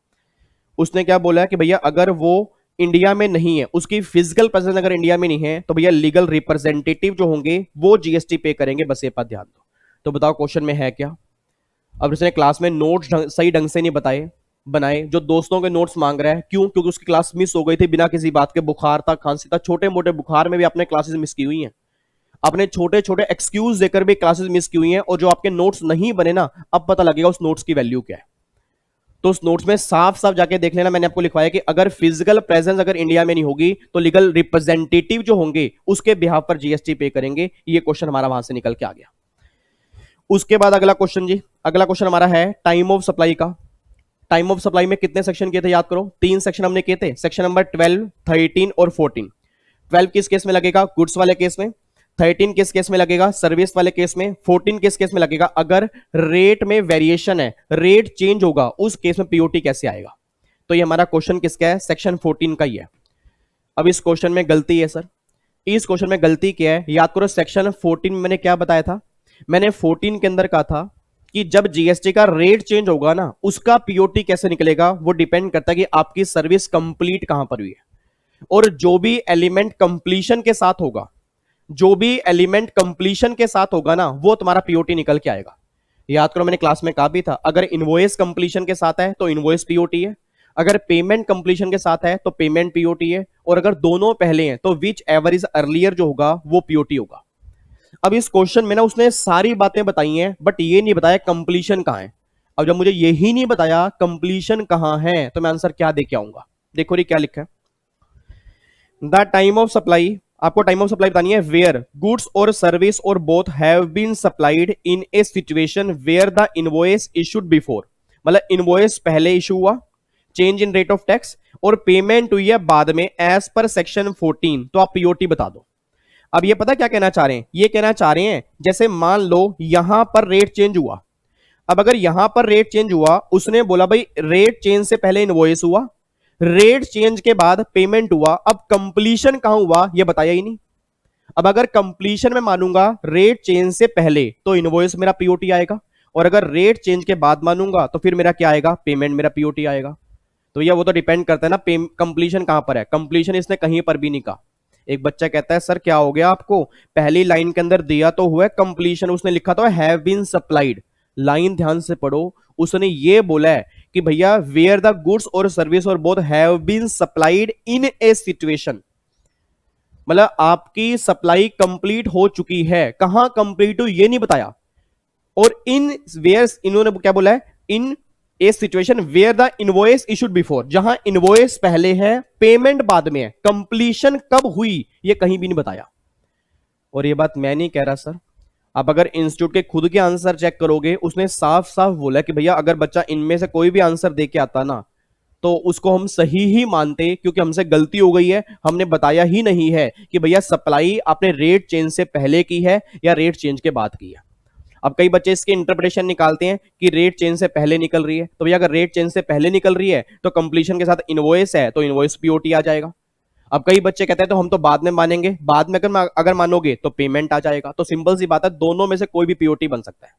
Speaker 1: उसने क्या बोला कि भैया अगर वो इंडिया में नहीं है, उसकी फिजिकल प्रेजेंस अगर इंडिया में नहीं है, तो भैया लीगल रिप्रेजेंटेटिव जो होंगे वो जीएसटी पे करेंगे, बस ये बात ध्यान दो। तो बताओ क्वेश्चन में है क्या। अब उसने क्लास में नोट्स सही ढंग से नहीं बताए बनाए, जो दोस्तों के नोट्स मांग रहा है, क्यों, क्योंकि उसकी क्लास मिस हो गई थी बिना किसी बात के, बुखार था, खांसी था, छोटे मोटे बुखार में भी आपने क्लासेस मिस की हुई हैं, अपने छोटे छोटे एक्सक्यूज देकर भी क्लासेस मिस की हुई हैं, और जो आपके नोट्स नहीं बने ना अब पता लगेगा उस नोट्स की वैल्यू क्या है। तो उस नोट्स में साफ साफ जाके देख लेना, मैंने आपको लिखवाया कि अगर फिजिकल प्रेजेंस अगर इंडिया में नहीं होगी तो लीगल रिप्रेजेंटेटिव जो होंगे उसके बिहाफ पर जीएसटी पे करेंगे। ये क्वेश्चन हमारा वहां से निकल के आ गया। उसके बाद अगला क्वेश्चन जी, अगला क्वेश्चन हमारा है टाइम ऑफ सप्लाई का। टाइम ऑफ सप्लाई में कितने सेक्शन किए थे, याद करो 3 सेक्शन हमने किए थे, सेक्शन नंबर 12, 13 और 14। 12 किस केस में लगेगा, गुड्स वाले केस में। 13 किस केस में लगेगा, सर्विस वाले केस में। 14 किस केस में लगेगा, अगर रेट में वेरिएशन है, रेट चेंज होगा, उस केस में पीओटी कैसे आएगा। तो ये हमारा क्वेश्चन किसका है, सेक्शन 14 का ही है। अब इस क्वेश्चन में गलती है सर, इस क्वेश्चन में गलती क्या है, याद करो सेक्शन 14 में मैंने क्या बताया था, मैंने 14 के अंदर कहा था कि जब जीएसटी का रेट चेंज होगा ना उसका पीओटी कैसे निकलेगा, वो डिपेंड करता है कि आपकी सर्विस कंप्लीट कहां पर हुई है, और जो भी एलिमेंट कंप्लीशन के साथ होगा, जो भी एलिमेंट कंप्लीशन के साथ होगा ना वो तुम्हारा पीओटी निकल के आएगा। याद करो मैंने क्लास में कहा भी था, अगर इनवॉइस कंप्लीशन के साथ है तो इनवॉइस पीओटी है, अगर पेमेंट कंप्लीशन के साथ है तो पेमेंट पीओटी है, और अगर दोनों पहले हैं तो विच एवर इज अर्लियर जो होगा वो पीओटी होगा। अब इस क्वेश्चन में ना उसने सारी बातें बताई हैं बट ये नहीं बताया कंप्लीशन कहां है। अब जब मुझे यही नहीं बताया कंप्लीशन कहां है तो मैं आंसर क्या दे के आऊंगा। देखो री क्या लिखा है, द टाइम ऑफ सप्लाई, आपको टाइम ऑफ सप्लाई बतानी है वेयर गुड्स और सर्विस और both have been supplied in a situation where the invoice issued before, मतलब इनवॉइस पहले इशू हुआ, change in rate of tax, और पेमेंट हुई है बाद में एज पर सेक्शन 14, तो आप पीओटी बता दो। अब ये पता क्या कहना चाह रहे हैं, ये कहना चाह रहे हैं जैसे मान लो यहां पर रेट चेंज हुआ, अब अगर यहां पर रेट चेंज हुआ, उसने बोला भाई रेट चेंज से पहले इनवॉइस हुआ, रेट चेंज के बाद पेमेंट हुआ, अब कंप्लीशन कहां हुआ ये बताया ही नहीं। अब अगर कंप्लीशन में मानूंगा रेट चेंज से पहले तो इनवॉइस मेरा पीओटी आएगा, और अगर रेट चेंज के बाद मानूंगा तो फिर मेरा क्या आएगा, पेमेंट मेरा पीओटी आएगा। तो ये वो तो डिपेंड करता है ना कंप्लीशन कहां पर है। कंप्लीशन इसने कहीं पर भी नहीं कहा। एक बच्चा कहता है सर क्या हो गया आपको, पहली लाइन के अंदर दिया तो हुआ कंप्लीशन, उसने लिखा था हैव बीन सप्लाइड। लाइन ध्यान से पढ़ो, उसने ये बोला है कि भैया वेयर द गुड्स और सर्विस और both have been supplied in a situation, मतलब आपकी सप्लाई कंप्लीट हो चुकी है। कहां कंप्लीट हुई ये नहीं बताया। और इन वेयर इन्होंने क्या बोला है, in a situation where the invoice issued before, जहां इनवॉइस पहले है पेमेंट बाद में है, कंप्लीशन कब हुई ये कहीं भी नहीं बताया। और ये बात मैं नहीं कह रहा सर, आप अगर इंस्टीट्यूट के खुद के आंसर चेक करोगे, उसने साफ साफ बोला कि भैया अगर बच्चा इनमें से कोई भी आंसर दे के आता ना तो उसको हम सही ही मानते, क्योंकि हमसे गलती हो गई है, हमने बताया ही नहीं है कि भैया सप्लाई आपने रेट चेंज से पहले की है या रेट चेंज के बाद की है। अब कई बच्चे इसके इंटरप्रिटेशन निकालते हैं कि रेट चेंज से पहले निकल रही है, तो भैया अगर रेट चेंज से पहले निकल रही है तो कंप्लीशन के साथ इनवॉइस है तो इनवॉइस पीओटी आ जाएगा। अब कई बच्चे कहते हैं तो हम तो बाद में मानेंगे, बाद में अगर मानोगे तो पेमेंट आ जाएगा। तो सिंपल सी बात है, दोनों में से कोई भी पीओटी बन सकता है।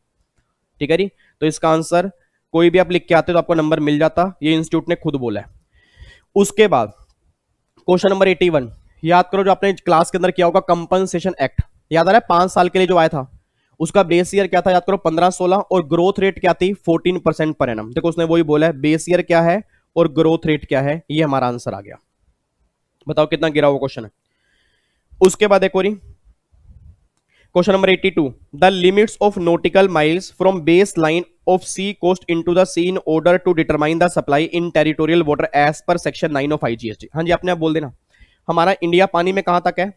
Speaker 1: ठीक है जी, तो इसका आंसर कोई भी आप लिख के आते तो आपको नंबर मिल जाता, ये इंस्टीट्यूट ने खुद बोला है। उसके बाद क्वेश्चन नंबर 81 याद करो, जो आपने क्लास के अंदर किया होगा, कंपनसेशन एक्ट याद आ रहा है, 5 साल के लिए जो आया था, उसका बेस ईयर क्या था याद करो, 15-16, और ग्रोथ रेट क्या थी 14% पर एनम। देखो उसने वही बोला है, बेस ईयर क्या है और ग्रोथ रेट क्या है, ये हमारा आंसर आ गया। बताओ कितना गिरा हुआ क्वेश्चन है। उसके बाद एक और question number 82, the limits of nautical miles from base line of sea coast into the sea in order to determine the supply in territorial water as per section 9 of IGST. हाँ जी, आपने आप बोल देना, हमारा इंडिया पानी में कहां तक है,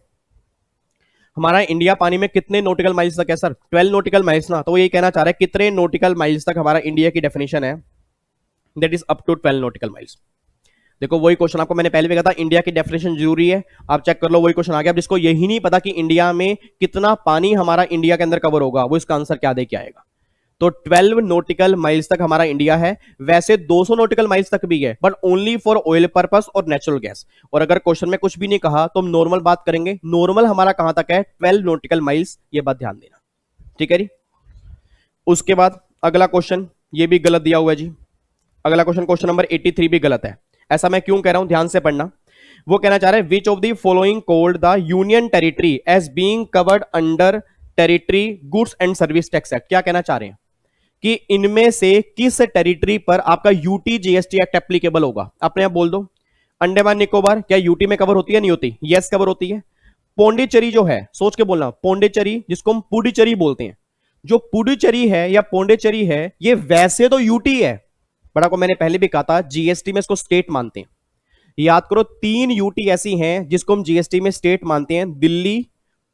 Speaker 1: हमारा इंडिया पानी में कितने नॉटिकल माइल्स तक है सर, 12 नॉटिकल माइल्स ना। तो ये कहना चाह रहा है कितने नॉटिकल माइल्स तक हमारा इंडिया की डेफिनेशन है, that is up to 12 nautical miles. देखो वही क्वेश्चन आपको मैंने पहले भी कहा था, इंडिया की डेफिनेशन जरूरी है, आप चेक कर लो, वही क्वेश्चन आ गया। अब जिसको यही नहीं पता कि इंडिया में कितना पानी हमारा इंडिया के अंदर कवर होगा, वो इसका आंसर क्या दे के आएगा। तो 12 नॉटिकल माइल्स तक हमारा इंडिया है। वैसे 200 नॉटिकल माइल्स तक भी है, but only for oil purpose और नेचुरल गैस। और अगर क्वेश्चन में कुछ भी नहीं कहा तो हम नॉर्मल बात करेंगे, नॉर्मल हमारा कहां तक है, 12 नॉटिकल माइल्स, ये बात ध्यान देना। ठीक है जी। उसके बाद अगला क्वेश्चन, ये भी गलत दिया हुआ है जी। अगला क्वेश्चन, क्वेश्चन नंबर 83 भी गलत है। ऐसा मैं क्यों कह रहा हूं, ध्यान से पढ़ना। वो कहना चाह रहे हैं which of the following called the union territory as being covered under territory goods and service tax act. क्या कहना चाह रहे हैं कि इनमें से किस टेरिटरी पर आपका यूटी जीएसटी एक्ट एप्लीकेबल होगा। अपने आप बोल दो, अंडमान निकोबार क्या यूटी में कवर होती है, नहीं होती, यस कवर होती है। पौंडीचेरी जो है, सोच के बोलना, पौंडीचेरी जिसको हम पुडुचेरी बोलते हैं, जो पुडुचेरी है या पौंडीचेरी है, ये वैसे तो यूटी है, बड़ा को मैंने पहले भी कहा था जीएसटी में इसको स्टेट मानते हैं। याद करो 3 यूटी ऐसी हैं जिसको हम जीएसटी में स्टेट मानते हैं, दिल्ली,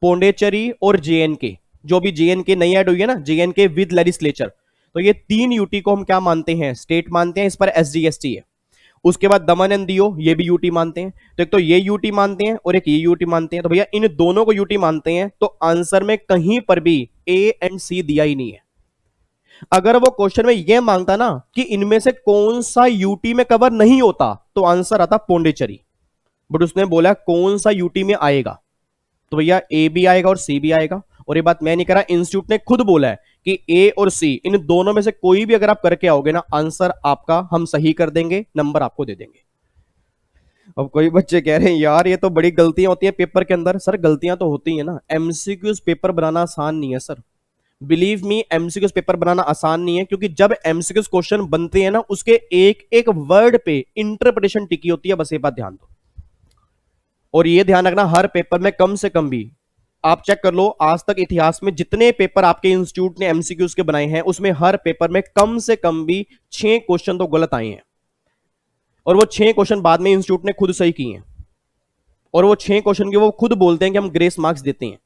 Speaker 1: पौंडीचेरी और जेएनके। जो भी जेएनके नई ऐड हुई है ना, जेएनके विद लेजिस्लेचर, तो ये 3 यूटी को हम क्या मानते हैं, स्टेट मानते हैं, इस पर एसजीएसटी है। उसके बाद दमन एंड दियो, ये भी यूटी मानते हैं। तो एक तो ये यूटी मानते हैं और एक ये यूटी मानते हैं। तो भैया इन दोनों को यूटी मानते हैं, तो आंसर में कहीं पर भी ए एंड सी दिया ही नहीं है। अगर वो क्वेश्चन में ये मांगता ना कि इनमें से कौन सा यूटी में कवर नहीं होता, तो आंसर आता पौंडीचेरी, बट उसने बोला कौन सा यूटी में आएगा, तो भैया ए भी आएगा और सी भी आएगा। और ये बात मैं नहीं कर रहा, इंस्टीट्यूट ने खुद बोला है कि ए और सी इन दोनों में से कोई भी अगर आप करके आओगे ना, आंसर आपका हम सही कर देंगे, नंबर आपको दे देंगे। अब कोई बच्चे कह रहे हैं यार ये तो बड़ी गलतियां होती हैं पेपर के अंदर। सर गलतियां तो होती हैं ना, एमसीक्यूज पेपर बनाना आसान नहीं है sir, believe me, MCQs paper बनाना आसान नहीं है, क्योंकि जब एमसीक्यूज क्वेश्चन बनते हैं ना, उसके एक एक वर्ड पे इंटरप्रिटेशन टिकी होती है, बस ये बात ध्यान दो। और ये ध्यान रखना, हर पेपर में कम से कम भी, आप चेक कर लो आज तक इतिहास में जितने पेपर आपके इंस्टीट्यूट ने एमसीक्यूज के बनाए हैं, उसमें हर पेपर में कम से कम भी 6 क्वेश्चन तो गलत आए हैं, और वो 6 क्वेश्चन बाद में इंस्टीट्यूट ने खुद सही किए हैं, और वो 6 क्वेश्चन के वो खुद बोलते हैं कि हम ग्रेस मार्क्स देते हैं।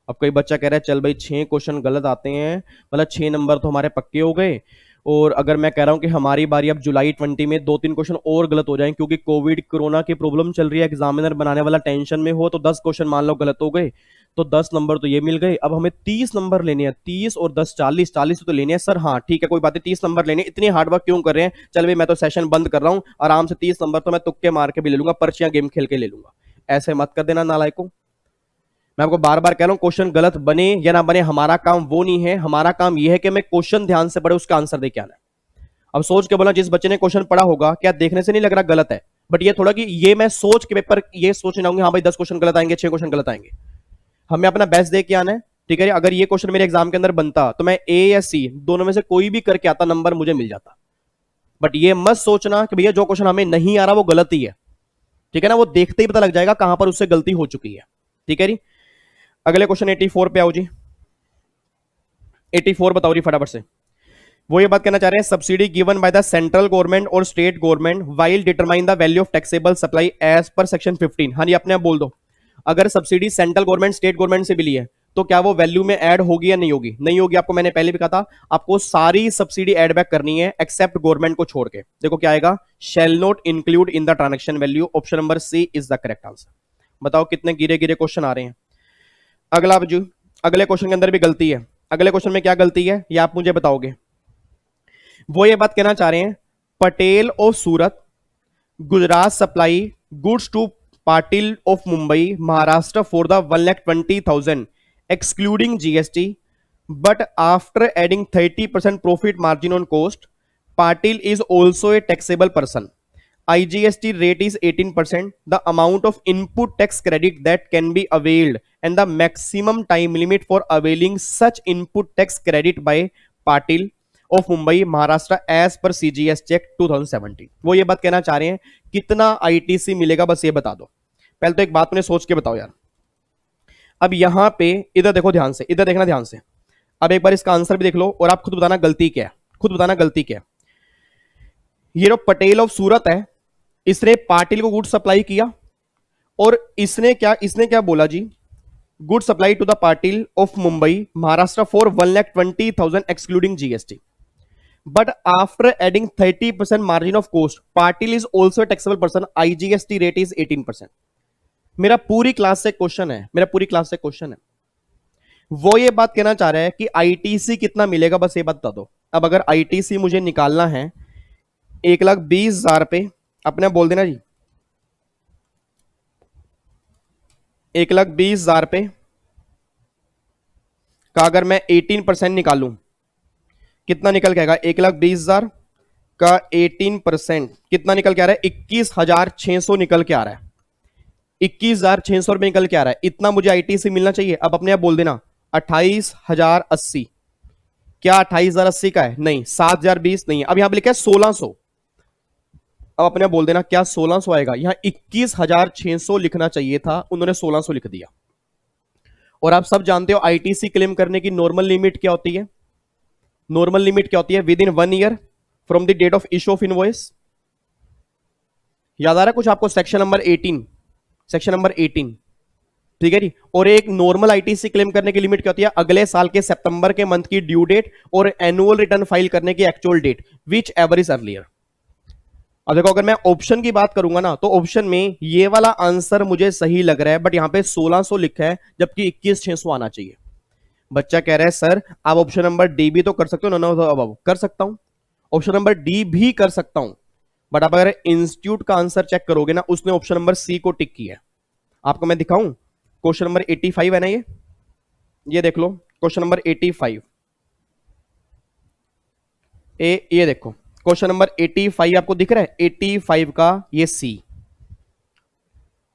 Speaker 1: अब कोई बच्चा कह रहा है चल भाई 6 क्वेश्चन गलत आते हैं, मतलब 6 नंबर तो हमारे पक्के हो गए, और अगर मैं कह रहा हूं कि हमारी बारी अब जुलाई 20 में 2-3 क्वेश्चन और गलत हो जाएं क्योंकि कोविड कोरोना की प्रॉब्लम चल रही है, एग्जामिनर बनाने वाला टेंशन में हो, तो 10 क्वेश्चन मान लो गलत हो गए तो 10 नंबर तो ये मिल गए। अब हमें 30 नंबर लेने हैं, 30 और 10 40 तो लेने हैं सर। हाँ ठीक है, कोई बात नहीं, 30 नंबर लेने, इतनी हार्डवर्क क्यों कर रहे हैं? चल भाई मैं तो सेशन बंद कर रहा हूं, आराम से 30 नंबर तो मैं तुक्के मार के भी ले लूंगा, पर्चियां गेम खेल के ले लूंगा। ऐसे मत कर देना नालायकों। मैं आपको बार बार कह रहा हूं, क्वेश्चन गलत बने या ना बने हमारा काम वो नहीं है, हमारा काम यह है कि मैं क्वेश्चन ध्यान से पढ़े, उसका आंसर दे के आना है। अब सोच के बोला, जिस बच्चे ने क्वेश्चन पढ़ा होगा, क्या देखने से नहीं लग रहा गलत है? बट ये थोड़ा कि ये मैं सोच के पेपर ये सोच नहीं आऊंगी हाँ भाई 10 क्वेश्चन गलत आएंगे, 6 क्वेश्चन गलत आएंगे। हमें अपना बेस्ट दे के आना है, ठीक है। अगर ये क्वेश्चन मेरे एग्जाम के अंदर बनता तो मैं ए या सी दोनों में से कोई भी करके आता, नंबर मुझे मिल जाता। बट ये मत सोचना कि भैया जो क्वेश्चन हमें नहीं आ रहा वो गलत ही है, ठीक है ना। वो देखते ही पता लग जाएगा कहां पर उससे गलती हो चुकी है, ठीक है जी। अगले क्वेश्चन 84 पे आओ जी। 84 बताओ जी फटाफट से। वो ये बात कहना चाह रहे हैं, subsidy given by the central government or state government while determine the value of taxable supply as per section 15। हाँ जी, अपने आप बोल दो। अगर subsidy central government state government से भी ली है तो क्या वो वैल्यू में ऐड होगी या नहीं होगी? नहीं होगी। आपको मैंने पहले भी कहा था, आपको सारी सब्सिडी ऐड बैक करनी है एक्सेप्ट गवर्नमेंट को छोड़ के। देखो क्या आएगा, shall not include in the transaction value. Option number C is the correct answer. बताओ कितने गिरे गिरे क्वेश्चन आ रहे हैं। अगला जो अगले क्वेश्चन के अंदर भी गलती है। अगले क्वेश्चन में क्या गलती है ये आप मुझे बताओगे। वो ये बात कहना चाह रहे हैं, Patel of Surat Gujarat supply goods to Patil of Mumbai Maharashtra for the 1,20,000 excluding GST, but after adding 30% profit margin on cost, Patil is also a taxable person. IGST rate is 18%. The amount of input tax credit that can be availed and the maximum time limit for availing such input tax credit by Patil of Mumbai Maharashtra as per CGS check 2017। वो ये बात कहना चाह रहे हैं कितना ITC मिलेगा, बस ये बता दो। पहले तो एक बात मैंने सोच के बताओ यार। अब यहां पे इधर देखो ध्यान से, इधर देखना ध्यान से। अब एक बार इसका आंसर भी देख लो और आप खुद बताना गलती क्या है, खुद बताना गलती क्या है। ये जो पटेल ऑफ सूरत है, इसने पाटिल को गुड सप्लाई किया और इसने क्या बोला जी, good supply to the Patil of Mumbai Maharashtra for 1,20,000 excluding GST, but after adding 30% margin of cost, Patil is also a taxable person. IGST rate is 18%. मेरा पूरी क्लास से क्वेश्चन है, मेरा पूरी क्लास से क्वेश्चन है। वो ये बात कहना चाह रहा है कि आईटीसी कितना मिलेगा, बस ये बात बता दो। अब अगर आईटीसी मुझे निकालना है 1,20,000 पे, अपने बोल देना जी 1,20,000 पे का अगर मैं 18% निकालूं कितना निकल के आएगा? 1,20,000 का 18% कितना निकल के आ रहा है? 21,600 निकल के आ रहा है। 21,600 रुपए निकल के आ रहा है। इतना मुझे आईटीसी मिलना चाहिए। अब अपने आप बोल देना 28,080। क्या 28,080 का है? नहीं। 7,020 नहीं है। अब यहां पे लिखा है 1,600। अब अपने आप बोल देना क्या 1,600 आएगा? यहां 21,600 लिखना चाहिए था, उन्होंने 1,600 लिख दिया। और आप सब जानते हो आईटीसी क्लेम करने की नॉर्मल लिमिट क्या होती है? नॉर्मल लिमिट क्या होती है? Within 1 year from the date of issue of invoice. याद आ रहा है कुछ आपको? सेक्शन नंबर 18, सेक्शन नंबर 18, ठीक है जी। और एक नॉर्मल आईटीसी क्लेम करने की लिमिट क्या होती है? अगले साल के सितंबर के मंथ की ड्यू डेट और एनुअल रिटर्न फाइल करने की actual date, whichever is earlier. अब देखो, अगर मैं ऑप्शन की बात करूंगा ना तो ऑप्शन में ये वाला आंसर मुझे सही लग रहा है, बट यहां पे 1,600 लिखा है जबकि 21,600 आना चाहिए। बच्चा कह रहा है सर आप ऑप्शन नंबर डी भी तो कर सकते हो ना। अब कर सकता हूं, ऑप्शन नंबर डी भी कर सकता हूं, बट आप अगर इंस्टीट्यूट का आंसर चेक करोगे ना, उसने ऑप्शन नंबर सी को टिक किया है। आपको मैं दिखाऊं, क्वेश्चन नंबर 85 है ना, ये देख लो क्वेश्चन नंबर 85। ये देखो क्वेश्चन नंबर 85 आपको दिख रहा है? 85 का ये सी।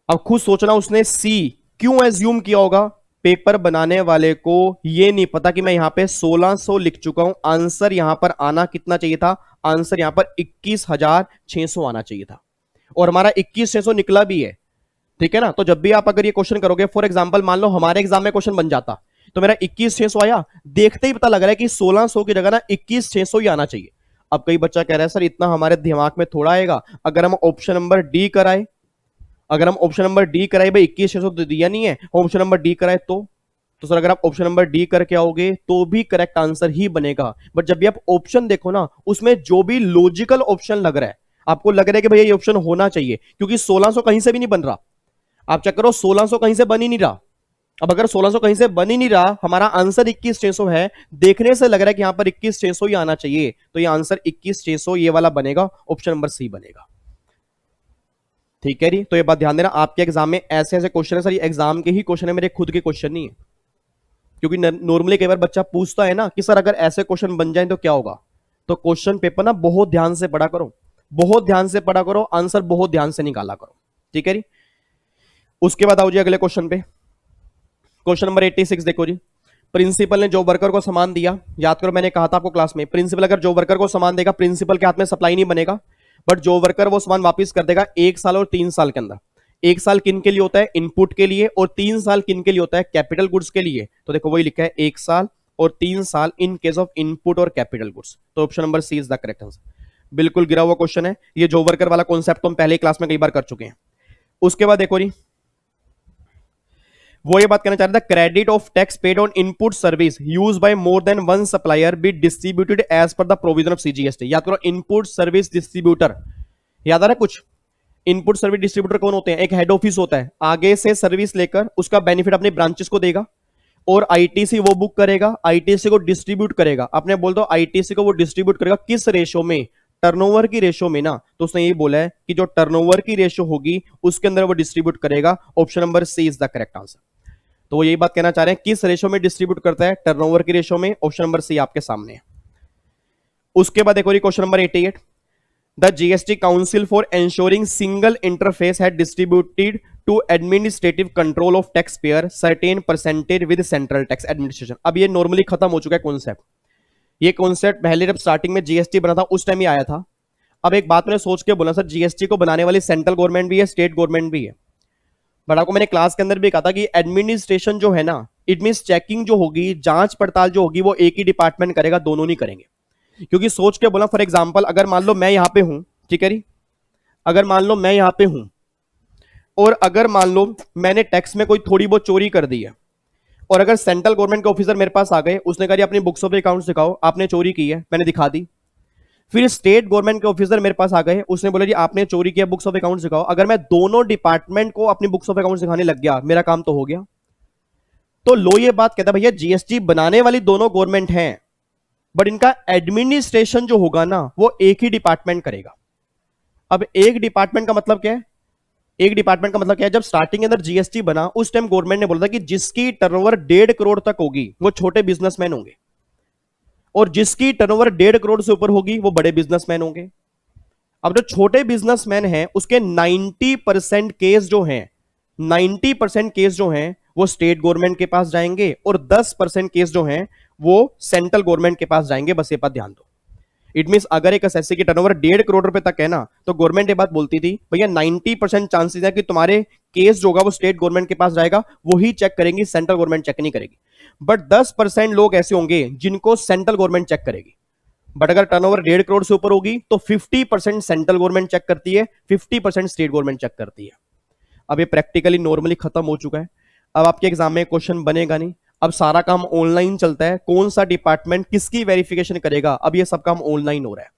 Speaker 1: अब खुद सोचना उसने सी क्यों एज्यूम किया होगा? पेपर बनाने वाले को यह नहीं पता कि मैं यहां पे 1,600 लिख चुका हूं। आंसर यहां पर आना कितना चाहिए था? आंसर यहां पर 21,600 आना चाहिए था, और हमारा 21,600 निकला भी है, ठीक है ना। तो जब भी आप अगर ये क्वेश्चन करोगे, फॉर एग्जांपल मान लो हमारे एग्जाम में क्वेश्चन बन जाता तो मेरा 21,600 आया, देखते ही पता लग रहा है कि 1,600 की जगह ना 21,600 ही आना चाहिए। अब कई बच्चा कह रहा है सर इतना हमारे दिमाग में थोड़ा आएगा। अगर हम ऑप्शन नंबर डी कराए, भाई 21,600 तो दिया नहीं है, ऑप्शन नंबर डी कराए तो तो सर अगर आप ऑप्शन नंबर डी करके आओगे तो भी करेक्ट आंसर ही बनेगा। बट जब भी आप ऑप्शन देखो ना, उसमें जो भी लॉजिकल ऑप्शन लग रहा है, आपको लग रहा है कि भैया ये ऑप्शन होना चाहिए, क्योंकि 1600 कहीं से भी नहीं बन रहा। आप चेक करो, 1600 कहीं से बन ही नहीं रहा। अब अगर 1600 कहीं से बन ही नहीं रहा, हमारा आंसर 21600 है, देखने से लग रहा है कि यहां पर 21600 ही आना चाहिए, तो ये आंसर 21600 ये वाला बनेगा, ऑप्शन नंबर सी बनेगा। ठीक है जी, तो ये बात ध्यान देना, आपके एग्जाम में ऐसे ऐसे क्वेश्चन है सर, ये एग्जाम के ही क्वेश्चन है, मेरे खुद के क्वेश्चन नहीं है। क्योंकि नॉर्मली कई बार बच्चा पूछता है ना कि सर अगर ऐसे क्वेश्चन बन जाए तो क्या होगा। तो क्वेश्चन पेपर ना बहुत ध्यान से पढ़ा करो, बहुत ध्यान से पढ़ा करो, आंसर बहुत ध्यान से निकाला करो। ठीक है जी, उसके बाद आओ जी अगले क्वेश्चन पे। क्वेश्चन नंबर 86 देखो जी। प्रिंसिपल ने जॉब वर्कर को सामान दिया, याद करो मैंने कहा था आपको क्लास में, प्रिंसिपल अगर जॉब वर्कर को सामान देगा, प्रिंसिपल के हाथ में सप्लाई नहीं बनेगा, बट जॉब वर्कर वो सामान वापस कर देगा 1 साल और 3 साल के अंदर। 1 साल किन के लिए होता है, इनपुट के लिए, और 3 साल किन के लिए होता है, कैपिटल गुड्स के लिए। तो देखो वही लिखा है 1 साल और 3 साल इन केस ऑफ इनपुट और कैपिटल गुड्स। तो option number C is the correct answer. बिल्कुल गिरा हुआ क्वेश्चन है ये, जॉब वर्कर वाला कॉन्सेप्ट तो हम पहले क्लास में कई बार कर चुके हैं। उसके बाद देखो जी, वो ये बात कहना चाह रहा था, credit of tax paid on input service use by more than one supplier be distributed as per the provision of CGST. याद करो, इनपुट सर्विस डिस्ट्रीब्यूटर, याद आ रहा है कुछ? इनपुट सर्विस डिस्ट्रीब्यूटर कौन होते हैं? एक हेड ऑफिस होता है, आगे से सर्विस लेकर उसका बेनिफिट अपने ब्रांचेस को देगा, और आईटीसी वो बुक करेगा, आईटीसी को डिस्ट्रीब्यूट करेगा। आपने बोल दो आईटीसी को वो डिस्ट्रीब्यूट करेगा किस रेशो में, टर्नओवर की रेशो में ना। तो उसने ये बोला है कि जो टर्नओवर की रेशो होगी उसके अंदर वो डिस्ट्रीब्यूट करेगा। Option number C is the correct answer. तो वो यही बात कहना चाह रहे हैं, किस रेशो में डिस्ट्रीब्यूट करता है, टर्नओवर की रेशो में। ऑप्शन नंबर सी आपके सामने है। उसके बाद देखो question number 88, the GST council for ensuring single interface had distributed to administrative control of taxpayer certain percentage with central tax administration. अब ये नॉर्मली खत्म हो चुका है कॉन्सेप्ट। ये कॉन्सेप्ट पहले जब स्टार्टिंग में जीएसटी बना था उस टाइम ही आया था। अब एक बात मैंने सोच के बोला, सर जीएसटी को बनाने वाली सेंट्रल गवर्नमेंट भी है, स्टेट गवर्नमेंट भी है। बट आपको मैंने क्लास के अंदर भी कहा था कि एडमिनिस्ट्रेशन जो है ना, इट मींस चेकिंग जो होगी, जांच पड़ताल जो होगी, वो एक ही डिपार्टमेंट करेगा, दोनों नहीं करेंगे। क्योंकि सोच के बोला, फॉर एग्जांपल अगर मान लो मैं यहां पे हूं, ठीक है जी, अगर मान लो मैं यहां पे हूं, और अगर मान लो मैंने टैक्स में कोई थोड़ी बहुत चोरी कर दी है, और अगर सेंट्रल गवर्नमेंट के ऑफिसर मेरे पास आ गए, उसने कहा अपनी बुक्स ऑफ अकाउंट दिखाओ, आपने चोरी की है, मैंने दिखा दी। फिर स्टेट गवर्नमेंट के ऑफिसर मेरे पास आ गए, उसने बोला जी आपने चोरी किया, बुक्स ऑफ अकाउंट दिखाओ। अगर मैं दोनों डिपार्टमेंट को अपनी बुक्स ऑफ अकाउंट दिखाने लग गया, मेरा काम तो हो गया। तो लो ये बात कहता भैया जीएसटी बनाने वाली दोनों गवर्नमेंट हैं, बट इनका एडमिनिस्ट्रेशन जो होगा ना वो एक ही डिपार्टमेंट करेगा। अब एक डिपार्टमेंट का मतलब क्या है? एक डिपार्टमेंट का मतलब क्या है? जब स्टार्टिंग के अंदर जीएसटी बना उस टाइम गवर्नमेंट ने बोला था कि जिसकी टर्नओवर 1.5 करोड़ तक होगी वो छोटे बिजनेसमैन होंगे, और जिसकी टर्नओवर 1.5 करोड़ से ऊपर होगी वो बड़े बिजनेसमैन होंगे। अब जो छोटे बिजनेसमैन हैं उसके 90% केस जो हैं, 90% केस जो हैं वो स्टेट गवर्नमेंट के पास जाएंगे, और 10% केस जो हैं वो सेंट्रल गवर्नमेंट के पास जाएंगे। बस ये बात ध्यान दो। इट मींस अगर एक एसएससी की टर्नओवर 1.5 करोड़ रुपए तक है ना, तो गवर्नमेंट ये बात बोलती थी भैया 90% चांसेस है कि तुम्हारे केस जो होगा वो स्टेट गवर्नमेंट के पास जाएगा, वही चेक करेंगी, सेंट्रल गवर्नमेंट चेक नहीं करेगी। बट 10% लोग ऐसे होंगे जिनको सेंट्रल गवर्नमेंट चेक करेगी। बट अगर टर्नओवर 1.5 करोड़ से ऊपर होगी तो 50% सेंट्रल गवर्नमेंट चेक करती है, 50% स्टेट गवर्नमेंट चेक करती है। अब ये प्रैक्टिकली नॉर्मली खत्म हो चुका है। अब आपके एग्जाम में क्वेश्चन बनेगा नहीं, अब सारा काम ऑनलाइन चलता है। कौन सा डिपार्टमेंट किसकी वेरिफिकेशन करेगा, अब ये सब काम ऑनलाइन हो रहा है।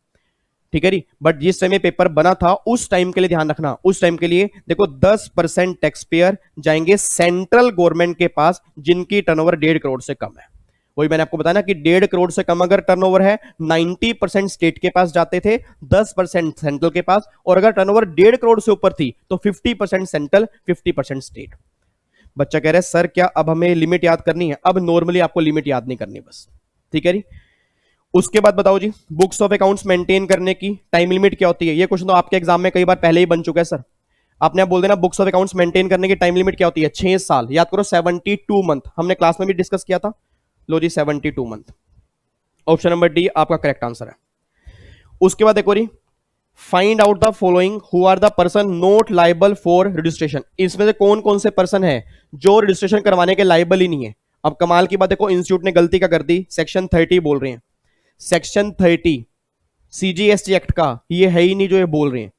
Speaker 1: ठीक है जी, बट जिस टाइम ये पेपर बना था उस टाइम के लिए ध्यान रखना, उस टाइम के लिए देखो 10% टैक्स पेयर जाएंगे सेंट्रल गवर्नमेंट के पास जिनकी टर्नओवर 1.5 करोड़ से कम है। वही मैंने आपको बताया ना कि 1.5 करोड़ से कम अगर टर्नओवर है, 90% स्टेट के पास जाते थे, 10% सेंट्रल के पास, और अगर टर्नओवर 1.5 करोड़ से ऊपर थी तो 50% सेंट्रल, 50% स्टेट। बच्चा कह रहा है सर क्या अब हमें लिमिट याद करनी है? अब नॉर्मली आपको लिमिट याद नहीं करनी बस। ठीक है जी, उसके बाद बताओ जी, बुक्स ऑफ अकाउंट्स मेंटेन करने की टाइम लिमिट क्या होती है? ये क्वेश्चन तो आपके एग्जाम में कई बार पहले ही बन चुका है सर। आपने बोल देना बुक्स ऑफ अकाउंट्स मेंटेन करने की टाइम लिमिट क्या होती है? 6 साल। याद करो 72 मंथ, हमने क्लास में भी डिस्कस किया था। लो जी 72 मंथ। ऑप्शन नंबर डी आपका करेक्ट आंसर है। उसके बाद देखो जी, find out the following who are the person not liable for registration. इसमें से कौन कौन से पर्सन है जो रजिस्ट्रेशन करवाने के लाइबल ही नहीं है? अब कमाल की बात देखो, इंस्टीट्यूट ने गलती क्या कर दी, सेक्शन 30 बोल रहे हैं। सेक्शन 30 सीजीएसटी एक्ट का ये है ही नहीं जो ये बोल रहे हैं।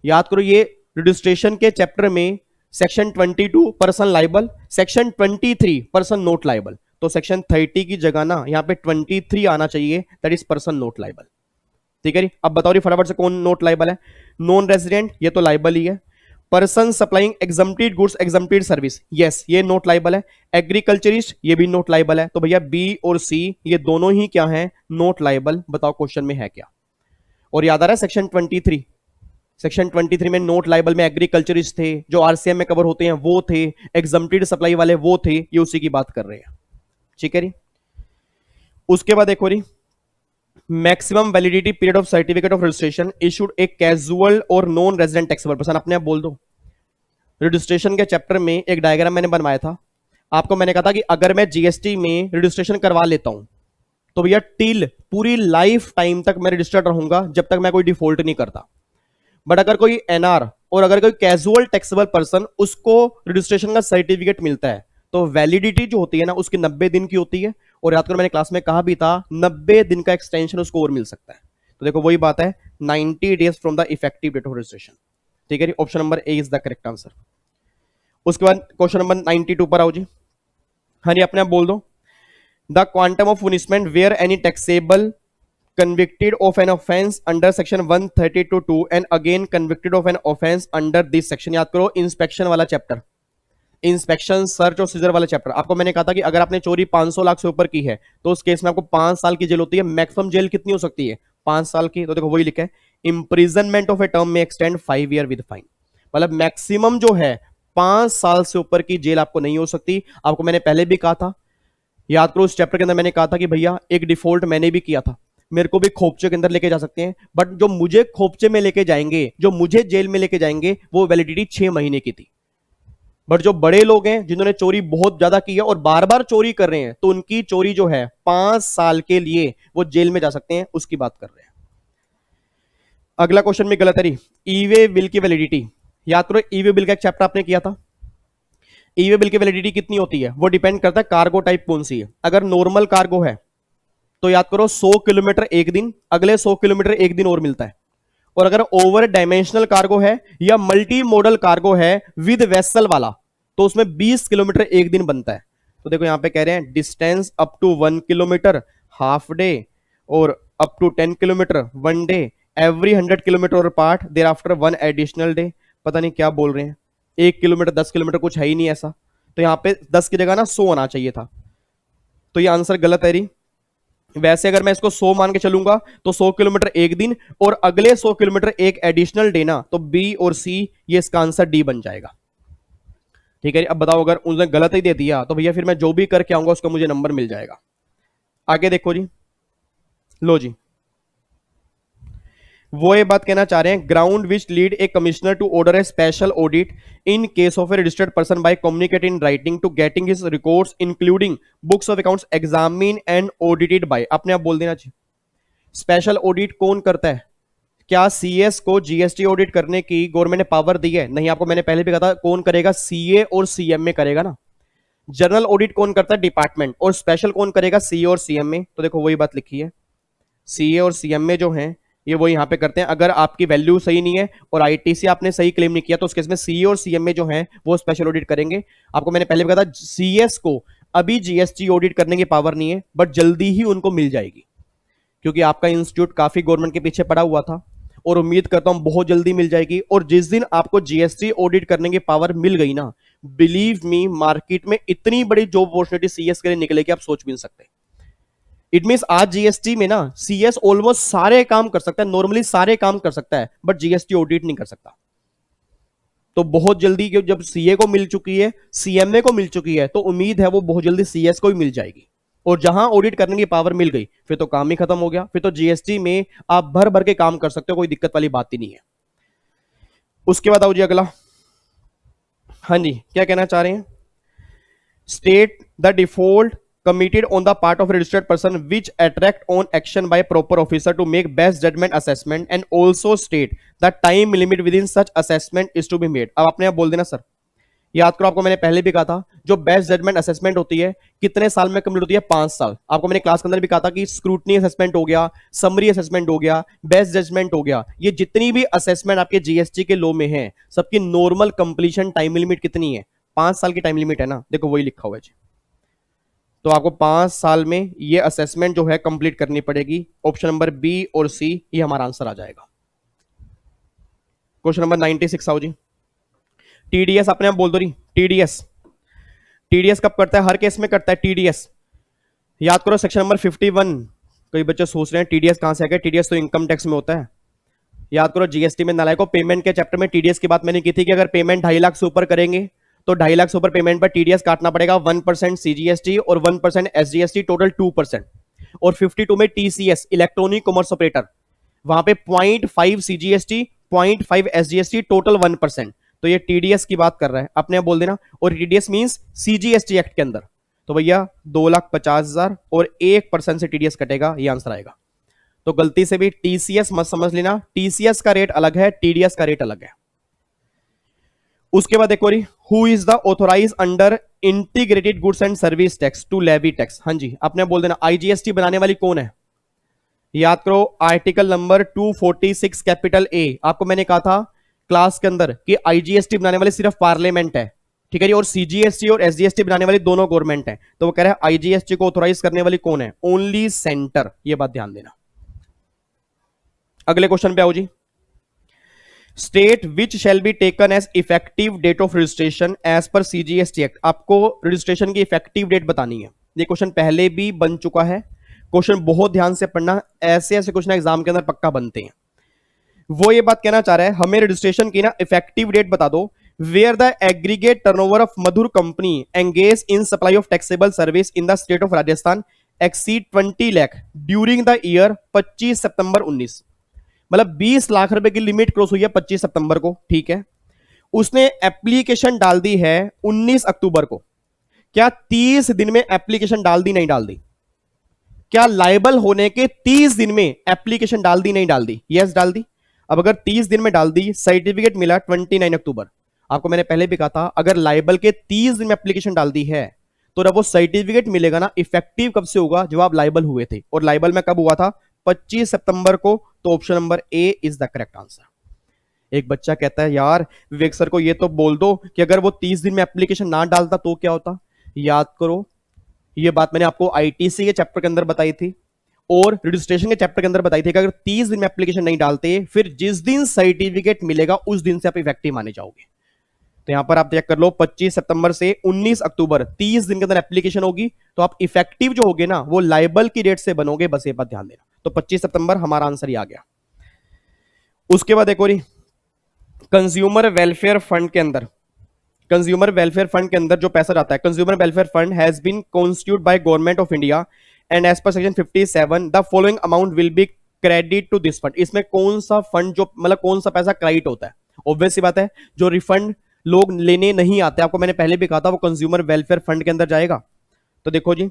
Speaker 1: याद करो ये रजिस्ट्रेशन के चैप्टर में section 22 person liable, section 23 person note liable. तो सेक्शन 30 की जगह ना यहां पे 23 आना चाहिए, that is person note liable. ठीक है जी, अब बताओ फटाफट से कौन नोट लाइबल है। नॉन रेजिडेंट, ये तो लाइबल ही है। Person supplying exempted goods exempted service, yes ये नोट लाइबल है। एग्रीकल्चरिस्ट, ये भी नोट लाइबल है। तो भैया बी और सी ये दोनों ही क्या है, नोट लाइबल। बताओ क्वेश्चन में है क्या। और याद आ रहा है सेक्शन 23, सेक्शन 23 में नोट लाइबल में एग्रीकल्चरिस्ट थे, जो आरसीएम में कवर होते हैं वो थे, एग्जम्प्टेड सप्लाई वाले वो थे, ये उसी की बात कर रहे हैं। ठीक है जी। उसके बाद देखो जी, maximum validity period of certificate of registration issued a casual or non resident taxable person. अपने आप बोल दो। रजिस्ट्रेशन के चैप्टर में एक डायग्राम मैंने बनवाया था, आपको मैंने कहा था कि अगर मैं जीएसटी में रजिस्ट्रेशन करवा लेता हूं तो भैया टिल पूरी लाइफ टाइम तक मैं रजिस्टर्ड रहूंगा जब तक मैं कोई डिफॉल्ट नहीं करता। बट अगर कोई एनआर और अगर कोई कैजुअल टैक्सेबल पर्सन उसको रजिस्ट्रेशन का सर्टिफिकेट मिलता है तो वैलिडिटी जो होती है ना उसकी 90 दिन की होती है। और याद करो मैंने क्लास में कहा भी था 90 दिन का एक्सटेंशन उसको और मिल सकता है। तो देखो वही बात है, 90 days from the effective date of registration. ठीक है जी, option number A is the correct answer. उसके बाद क्वेश्चन नंबर 92 पर आओ जी। हाँ जी, अपने आप बोल दो। The quantum of punishment where any taxable convicted of an offense under section 132(2) and again convicted of an offense under this section। याद करो इंस्पेक्शन वाला चैप्टर, इंस्पेक्शन सर्च और सीजर वाला चैप्टर। आपको मैंने कहा था कि अगर आपने चोरी 500 लाख से ऊपर की है तो उस केस में आपको 5 साल की जेल होती है। मैक्सिमम जेल कितनी हो सकती है, 5 साल की। तो देखो वही लिखा है, इंप्रिजनमेंट ऑफ ए टर्म में एक्सटेंड 5 ईयर विद फाइन। मतलब मैक्सिमम जो है 5 साल से ऊपर की जेल आपको नहीं हो सकती। आपको मैंने पहले भी कहा था, याद करो उस चैप्टर के अंदर मैंने कहा था कि भैया एक डिफॉल्ट मैंने भी किया था, मेरे को भी खोपचे के अंदर लेके जा सकते हैं, बट जो मुझे खोपचे में लेके जाएंगे, जो मुझे जेल में लेके जाएंगे, वो वैलिडिटी 6 महीने की थी। बट जो बड़े लोग हैं जिन्होंने चोरी बहुत ज्यादा की है और बार बार चोरी कर रहे हैं तो उनकी चोरी जो है 5 साल के लिए वो जेल में जा सकते हैं, उसकी बात कर रहे हैं। अगला क्वेश्चन में गलत है, ई वे बिल की वैलिडिटी। याद करो ई वे बिल का एक चैप्टर आपने किया था। ई वे बिल की वैलिडिटी कितनी होती है, वो डिपेंड करता है कार्गो टाइप कौन सी है। अगर नॉर्मल कार्गो है तो याद करो 100 किलोमीटर एक दिन, अगले 100 किलोमीटर एक दिन और मिलता है। और अगर ओवर डायमेंशनल कार्गो है या मल्टी मॉडल कार्गो है विद वेसल वाला तो उसमें 20 किलोमीटर एक दिन बनता है। तो देखो यहां पे कह रहे हैं distance up to 1 kilometre half day और up to 10 kilometre 1 day, every 100 kilometre or part thereafter 1 additional day. पता नहीं क्या बोल रहे हैं, 1 किलोमीटर 10 किलोमीटर कुछ है ही नहीं ऐसा। तो यहां पे 10 की जगह ना 100 आना चाहिए था, तो ये आंसर गलत है। वैसे अगर मैं इसको 100 मान के चलूंगा तो 100 किलोमीटर एक दिन और अगले 100 किलोमीटर एक एडिशनल डे ना, तो बी और सी ये इसका आंसर डी बन जाएगा। ठीक है, अब बताओ अगर उन्होंने गलत ही दे दिया तो भैया फिर मैं जो भी करके आऊंगा उसका मुझे नंबर मिल जाएगा। आगे देखो जी, लो जी, वो ये बात कहना चाह रहे हैं, ground which lead a commissioner to order a special audit in case of a registered person by communicate in writing to getting his records including books of accounts examine and audited by. अपने आप बोल देना चाहिए। Special audit कौन करता है, क्या CS को जीएसटी ऑडिट करने की गवर्नमेंट ने पावर दी है? नहीं, आपको मैंने पहले भी कहा था कौन करेगा, सीए और सीएमए करेगा ना। जनरल ऑडिट कौन करता है, डिपार्टमेंट, और स्पेशल कौन करेगा, सीए और सीएमए। तो देखो वही बात लिखी है, सीए और सीएमए जो हैं ये वो यहां पे करते हैं। अगर आपकी वैल्यू सही नहीं है और आईटीसी आपने सही क्लेम नहीं किया तो उस केस में सीए और सीएमए जो हैं वो स्पेशल ऑडिट करेंगे। आपको मैंने पहले भी कहा था सीएस को अभी जीएसटी ऑडिट करने की पावर नहीं है, बट जल्दी ही उनको मिल जाएगी, क्योंकि आपका इंस्टीट्यूट काफी गवर्नमेंट के पीछे पड़ा हुआ था और उम्मीद करता हूं बहुत जल्दी मिल जाएगी। और जिस दिन आपको जीएसटी ऑडिट करने की पावर मिल गई ना, बिलीव मी मार्केट में इतनी बड़ी जॉब अपॉर्चुनिटी सीएस के लिए निकलेगी आप सोच भी नहीं सकते। इट मींस आज जीएसटी में ना सीएस ऑलमोस्ट सारे काम कर सकता है, नॉर्मली सारे काम कर सकता है, बट जीएसटी ऑडिट नहीं कर सकता। तो बहुत जल्दी जब सीए को मिल चुकी है, सीएमए को मिल चुकी है, तो उम्मीद है वो बहुत जल्दी सीएस को भी मिल जाएगी। और जहां ऑडिट करने की पावर मिल गई फिर तो काम ही खत्म हो गया, फिर तो जीएसटी में आप भर भर के काम कर सकते हो, कोई दिक्कत वाली बात ही नहीं है। उसके बाद आओ जी अगला। हाँ जी, क्या कहना चाह रहे हैं, state the default committed on the part of a registered person which attract on action by proper officer to make best judgment assessment and also state the time limit within such assessment is to be made। अब आपने आप बोल देना sir याद करो, आपको मैंने पहले भी कहा था जो बेस्ट जजमेंट असेसमेंट होती है कितने साल में कंप्लीट होती है? 5 साल। आपको मैंने क्लास के अंदर भी कहा था कि स्क्रूटनी असेसमेंट हो गया, समरी असेसमेंट हो गया, बेस्ट जजमेंट हो गया, ये जितनी भी असेसमेंट आपके जीएसटी के लो में है सबकी नॉर्मल कंप्लीशन टाइम लिमिट कितनी है? 5 साल की टाइम लिमिट है ना, देखो वही लिखा हुआ है जी। तो आपको 5 साल में ये असेसमेंट जो है कंप्लीट करनी पड़ेगी। ऑप्शन नंबर बी और सी ये हमारा आंसर आ जाएगा। क्वेश्चन नंबर 96 आओ जी। टीडीएस अपने आप बोल दो रही, टीडीएस। टीडीएस कब करता है? हर केस में करता है टीडीएस। याद करो सेक्शन नंबर 51। कई बच्चे सोच रहे हैं टीडीएस कहां से आ गया, टीडीएस तो इनकम टैक्स में होता है। याद करो जीएसटी में नालायकों, पेमेंट के चैप्टर में टीडीएस की बात मैंने की थी कि अगर पेमेंट 2.5 लाख से ऊपर करेंगे तो 2.5 लाख से ऊपर पेमेंट पर टीडीएस काटना पड़ेगा। 1% सीजीएसटी और 1% एसजीएसटी, टोटल 2%। और 52 में टीसीएस इलेक्ट्रॉनिक कॉमर्स ऑपरेटर, वहां पे 0.5 सीजीएसटी, 0.5 एसजीएसटी, टोटल 1%। तो ये टीडीएस की बात कर रहा है, अपने आप बोल देना। और टीडीएस मींस सीजीएसटी एक्ट के अंदर, तो भैया 2,50,000 और 1% से टीडीएस कटेगा, ये आंसर आएगा। तो गलती से भी टीसीएस मत समझ लेना, टीसीएस का रेट अलग है, टीडीएस का रेट अलग है। उसके बाद एक और, who is the authorise under integrated goods and service tax to levy tax? हाँ जी, अपने बोल देना आईजीएसटी बनाने वाली कौन है? याद करो आर्टिकल नंबर 246 कैपिटल ए। आपको मैंने कहा था क्लास के अंदर कि आईजीएसटी बनाने वाले सिर्फ पार्लियामेंट है, ठीक है जी, और सीजीएसटी और एसजीएसटी बनाने वाली दोनों गवर्नमेंट है। तो वो कह रहा है आईजीएसटी को ऑथोराइज करने वाली कौन है? ओनली सेंटर, ये बात ध्यान देना। अगले क्वेश्चन पे आओ जी। State which shall be taken as effective date of registration as per CGST act. आपको रजिस्ट्रेशन की इफेक्टिव डेट बतानी है। ये क्वेश्चन पहले भी बन चुका है, क्वेश्चन बहुत ध्यान से पढ़ना, ऐसे ऐसे क्वेश्चन एग्जाम के अंदर पक्का बनते हैं। वो ये बात कहना चाह रहा है हमें रजिस्ट्रेशन की ना इफेक्टिव डेट बता दो where the aggregate turnover of Madhur company engage in supply of taxable service in the state of Rajasthan exceed 20 lakh during the year 25 September 19। मतलब 20 लाख रुपए की लिमिट क्रॉस हुई है 25 सितंबर को, ठीक है। उसने एप्लीकेशन डाल दी है 19 अक्टूबर को। क्या 30 दिन में एप्लीकेशन डाल दी? नहीं डाल दी। क्या लायबल होने के 30 दिन में एप्लीकेशन डाल दी? नहीं डाल दी। यस डाल दी। अब अगर 30 दिन में डाल दी, सर्टिफिकेट मिला 29 अक्टूबर। आपको मैंने पहले भी कहा था अगर लायबल के 30 दिन में एप्लीकेशन डाल दी है तो जब वो सर्टिफिकेट मिलेगा ना, इफेक्टिव कब से होगा? जब आप लायबल हुए थे, और लायबल में कब हुआ था? 25 सितंबर को। तो option number A is the correct answer. एक बच्चा कहता है यार विवेक सर को ये तो बोल दो कि अगर वो 30 दिन में एप्लीकेशन ना डालता तो क्या होता। याद करो ये बात मैंने आपको आईटीसी के चैप्टर के अंदर बताई थी और रजिस्ट्रेशन के चैप्टर के अंदर बताई थी कि अगर 30 दिन में एप्लीकेशन नहीं डालते फिर जिस दिन सर्टिफिकेट मिलेगा उस दिन से आप इफेक्टिव माने जाओगे। तो यहां पर आप चेक कर लो 25 सितंबर से 19 अक्टूबर 30 दिन के अंदर एप्लीकेशन होगी तो आप इफेक्टिव जो होगे ना वो लायबल की डेट से बनोगे, बस ये बात ध्यान देना। तो 25 सितंबर हमारा आंसर ही आ गया। उसके बाद एक और कंज्यूमर वेलफेयर फंड के अंदर, कंज्यूमर वेलफेयर फंड के अंदर जो पैसा जाता है, consumer welfare fund has been constitute by government of India and as per section 57 the following amount will be credit to this fund. इसमें कौन सा फंड जो मतलब कौन सा पैसा क्रेडिट होता है? ऑब्वियस सी बात है जो रिफंड लोग लेने नहीं आते, आपको मैंने पहले भी कहा था वो कंज्यूमर वेलफेयर फंड के अंदर जाएगा। तो देखो जी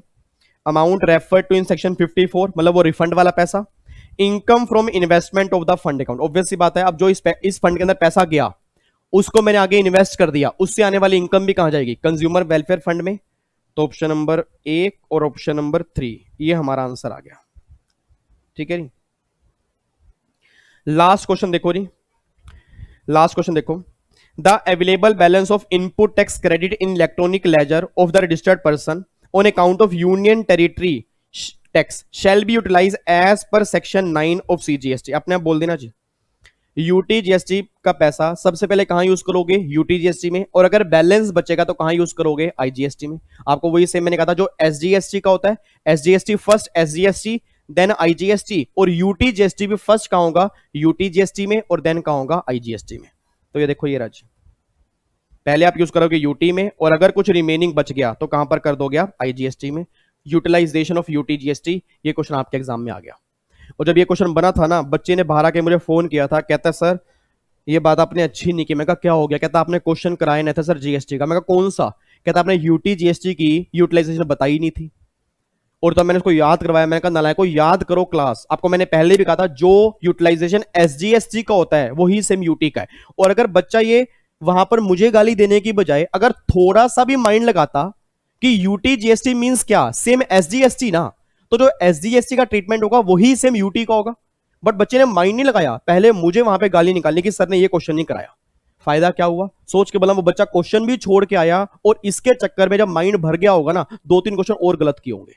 Speaker 1: amount refer to in section 54 मतलब वो रिफंड वाला पैसा। Income from investment of the fund account, obvious सी बात है अब जो इस फंड के अंदर पैसा गया उसको मैंने आगे इन्वेस्ट कर दिया, उससे आने वाली इनकम भी कहां जाएगी? कंज्यूमर वेलफेयर फंड में। तो ऑप्शन नंबर 1 और ऑप्शन नंबर 3 ये हमारा आंसर आ गया, ठीक है जी। लास्ट क्वेश्चन देखो जी, लास्ट क्वेश्चन देखो। The available balance of input tax credit in electronic ledger of the registered person on account of union territory tax shall be utilise as per section 9 of CGST. अपने आप बोल देना जी UTGST का पैसा सबसे पहले कहां यूज करोगे? यूटीजीएसटी में। और अगर बैलेंस बचेगा तो कहां यूज करोगे? आईजीएसटी में। आपको वही सेम मैंने कहा था जो एसजीएसटी का होता है, SGST first, SGST then IGST, और यूटीजीएसटी भी फर्स्ट कहां होगा? यूटीजीएसटी में, और देन कहां होगा? आईजीएसटी में। तो ये देखो ये राज्य पहले आप यूज करोगे यूटी में, और अगर कुछ रिमेनिंग बच गया तो कहां पर कर दोगे आप? आईजीएसटी में। यूटिलाइजेशन ऑफ यूटीजीएसटी ये क्वेश्चन आपके एग्जाम में आ गया। और जब ये क्वेश्चन बना था ना बच्चे ने बाहर आके मुझे फोन किया था, कहता सर ये बात आपने अच्छी नहीं की। मैं कहा क्या हो गया? कहता आपने क्वेश्चन कराया नहीं था सर जीएसटी का। मैं कहा कौन सा? कहता आपने यूटी जीएसटी की यूटिलाइजेशन बताई नहीं थी, और तो मैंने उसको याद करवाया। मैंने कहा नालायक को याद करो क्लास, आपको मैंने पहले भी कहा था जो यूटिलाइजेशन एसजीएसटी का होता है वही सेम यूटी का है। और अगर बच्चा ये वहां पर मुझे गाली देने की बजाय अगर थोड़ा सा भी माइंड लगाता कि यूटी जीएसटी मींस क्या, सेम एसजीएसटी ना, तो जो एसजीएसटी का ट्रीटमेंट होगा वही सेम यूटी का होगा। बट बच्चे ने माइंड नहीं लगाया, पहले मुझे वहां पे गाली निकालने की सर ने ये क्वेश्चन नहीं कराया। फायदा क्या हुआ, सोच के भला वो बच्चा क्वेश्चन भी छोड़ के आया और इसके चक्कर में जब माइंड भर गया होगा ना, 2-3 क्वेश्चन और गलत किए होंगे।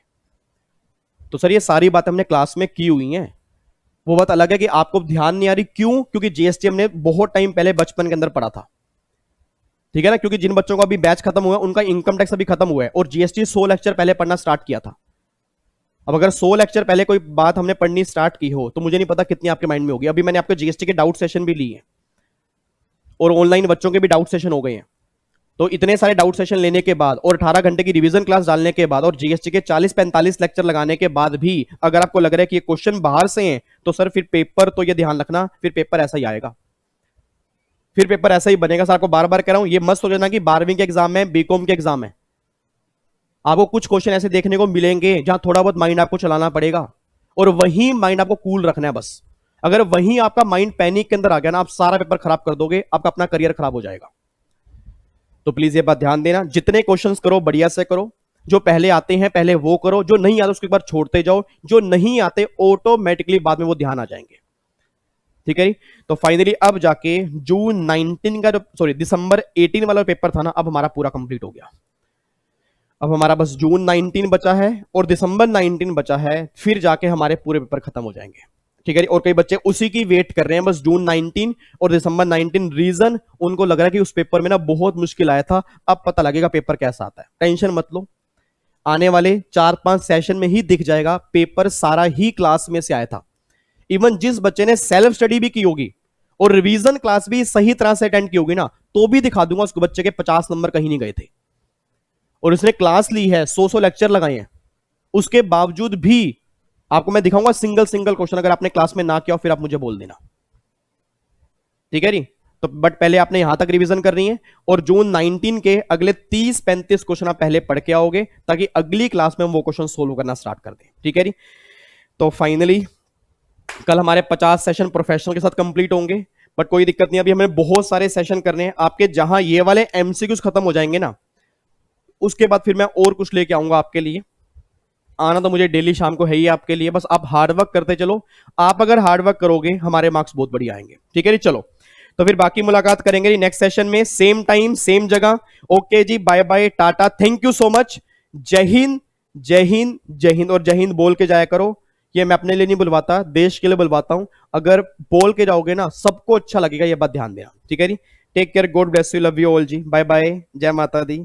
Speaker 1: तो सर ये सारी बातें हमने क्लास में की हुई हैं। वो बात अलग है कि आपको ध्यान नहीं आ रही, क्यों? क्योंकि जीएसटी हमने बहुत टाइम पहले बचपन के अंदर पढ़ा था, ठीक है ना। क्योंकि जिन बच्चों का अभी बैच खत्म हुआ है उनका इनकम टैक्स अभी खत्म हुआ है और जीएसटी 100 लेक्चर पहले पढ़ना स्टार्ट किया था। अब अगर 100 लेक्चर पहले कोई बात हमने पढ़नी स्टार्ट की हो तो मुझे नहीं पता कितनी आपके माइंड में होगी। अभी मैंने आपके जीएसटी के डाउट सेशन भी लिए हैं और ऑनलाइन बच्चों के भी डाउट सेशन हो गए हैं। तो इतने सारे डाउट सेशन लेने के बाद और 18 घंटे की रिवीजन क्लास डालने के बाद और जीएसटी के 40-45 लेक्चर लगाने के बाद भी अगर आपको लग रहा है कि ये क्वेश्चन बाहर से हैं, तो सर फिर पेपर तो ये ध्यान रखना, फिर पेपर ऐसा ही आएगा, फिर पेपर ऐसा ही बनेगा। सर आपको बार बार कह रहा हूं, ये मत सोचना कि 12वीं के एग्जाम है, बीकॉम के एग्जाम है। आपको कुछ क्वेश्चन ऐसे देखने को मिलेंगे जहां थोड़ा बहुत माइंड आपको चलाना पड़ेगा और वही माइंड आपको कूल रखना है बस। अगर वहीं आपका माइंड पैनिक के अंदर आ गया ना, आप सारा पेपर खराब कर दोगे, आपका अपना करियर खराब हो जाएगा। तो प्लीज ये बात ध्यान देना, जितने क्वेश्चंस करो बढ़िया से करो, जो पहले आते हैं पहले वो करो, जो नहीं आते उसके बाद छोड़ते जाओ, जो नहीं आते ऑटोमेटिकली बाद में वो ध्यान आ जाएंगे, ठीक है। तो फाइनली अब जाके जून 19 का जो दिसंबर 18 वाला पेपर था ना, अब हमारा पूरा कंप्लीट हो गया। अब हमारा बस जून 19 बचा है और दिसंबर 19 बचा है, फिर जाके हमारे पूरे पेपर खत्म हो जाएंगे, ठीक है। और कई बच्चे उसी की वेट कर रहे हैं, बस जून 19 और दिसंबर 19। रीजन उनको लग रहा है कि उस पेपर में ना बहुत मुश्किल आया था, अब पता लगेगा पेपर कैसा आता है। टेंशन मत लो, आने वाले 4-5 सेशन में ही दिख जाएगा पेपर सारा ही क्लास में से आया था। इवन जिस बच्चे ने सेल्फ स्टडी भी की होगी और रिवीजन क्लास भी सही तरह से अटेंड की होगी ना, तो भी दिखा दूंगा उसको बच्चे के 50 नंबर कहीं नहीं गए थे। और उसने क्लास ली है, 100 लेक्चर लगाए हैं, उसके बावजूद भी आपको मैं दिखाऊंगा सिंगल सिंगल क्वेश्चन। अगर आपने क्लास में ना किया फिर आप मुझे बोल देना, ठीक है जी। तो बट पहले आपने यहां तक रिवीजन करनी है और जून 19 के अगले 30-35 क्वेश्चन आप पहले पढ़ के आओगे ताकि अगली क्लास में हम वो क्वेश्चन सोल्व करना स्टार्ट कर दें, ठीक है जी। तो फाइनली कल हमारे 50 सेशन प्रोफेशनल के साथ कंप्लीट होंगे, बट कोई दिक्कत नहीं, अभी हमें बहुत सारे सेशन करने हैं आपके। जहां ये वाले एमसीक्यूज खत्म हो जाएंगे ना, उसके बाद फिर मैं और कुछ लेके आऊंगा आपके लिए। आना तो मुझे डेली शाम को है ही आपके लिए, बस आप हार्डवर्क करते चलो। आप अगर हार्डवर्क करोगे हमारे मार्क्स बहुत बढ़िया आएंगे, ठीक है जी। चलो तो फिर बाकी मुलाकात करेंगे जी नेक्स्ट सेशन में, सेम टाइम सेम जगह। ओके जी, bye bye, tata, thank you so much. जय हिंद, जय हिंद, जय हिंद। और जय हिंद बोल के जाया करो, ये मैं अपने लिए नहीं बुलवाता, देश के लिए बुलवाता हूं। अगर बोल के जाओगे ना सबको अच्छा लगेगा, ये बात ध्यान देना, ठीक है जी। Take care, God bless you, love you all जी, बाय बाय, जय माता दी।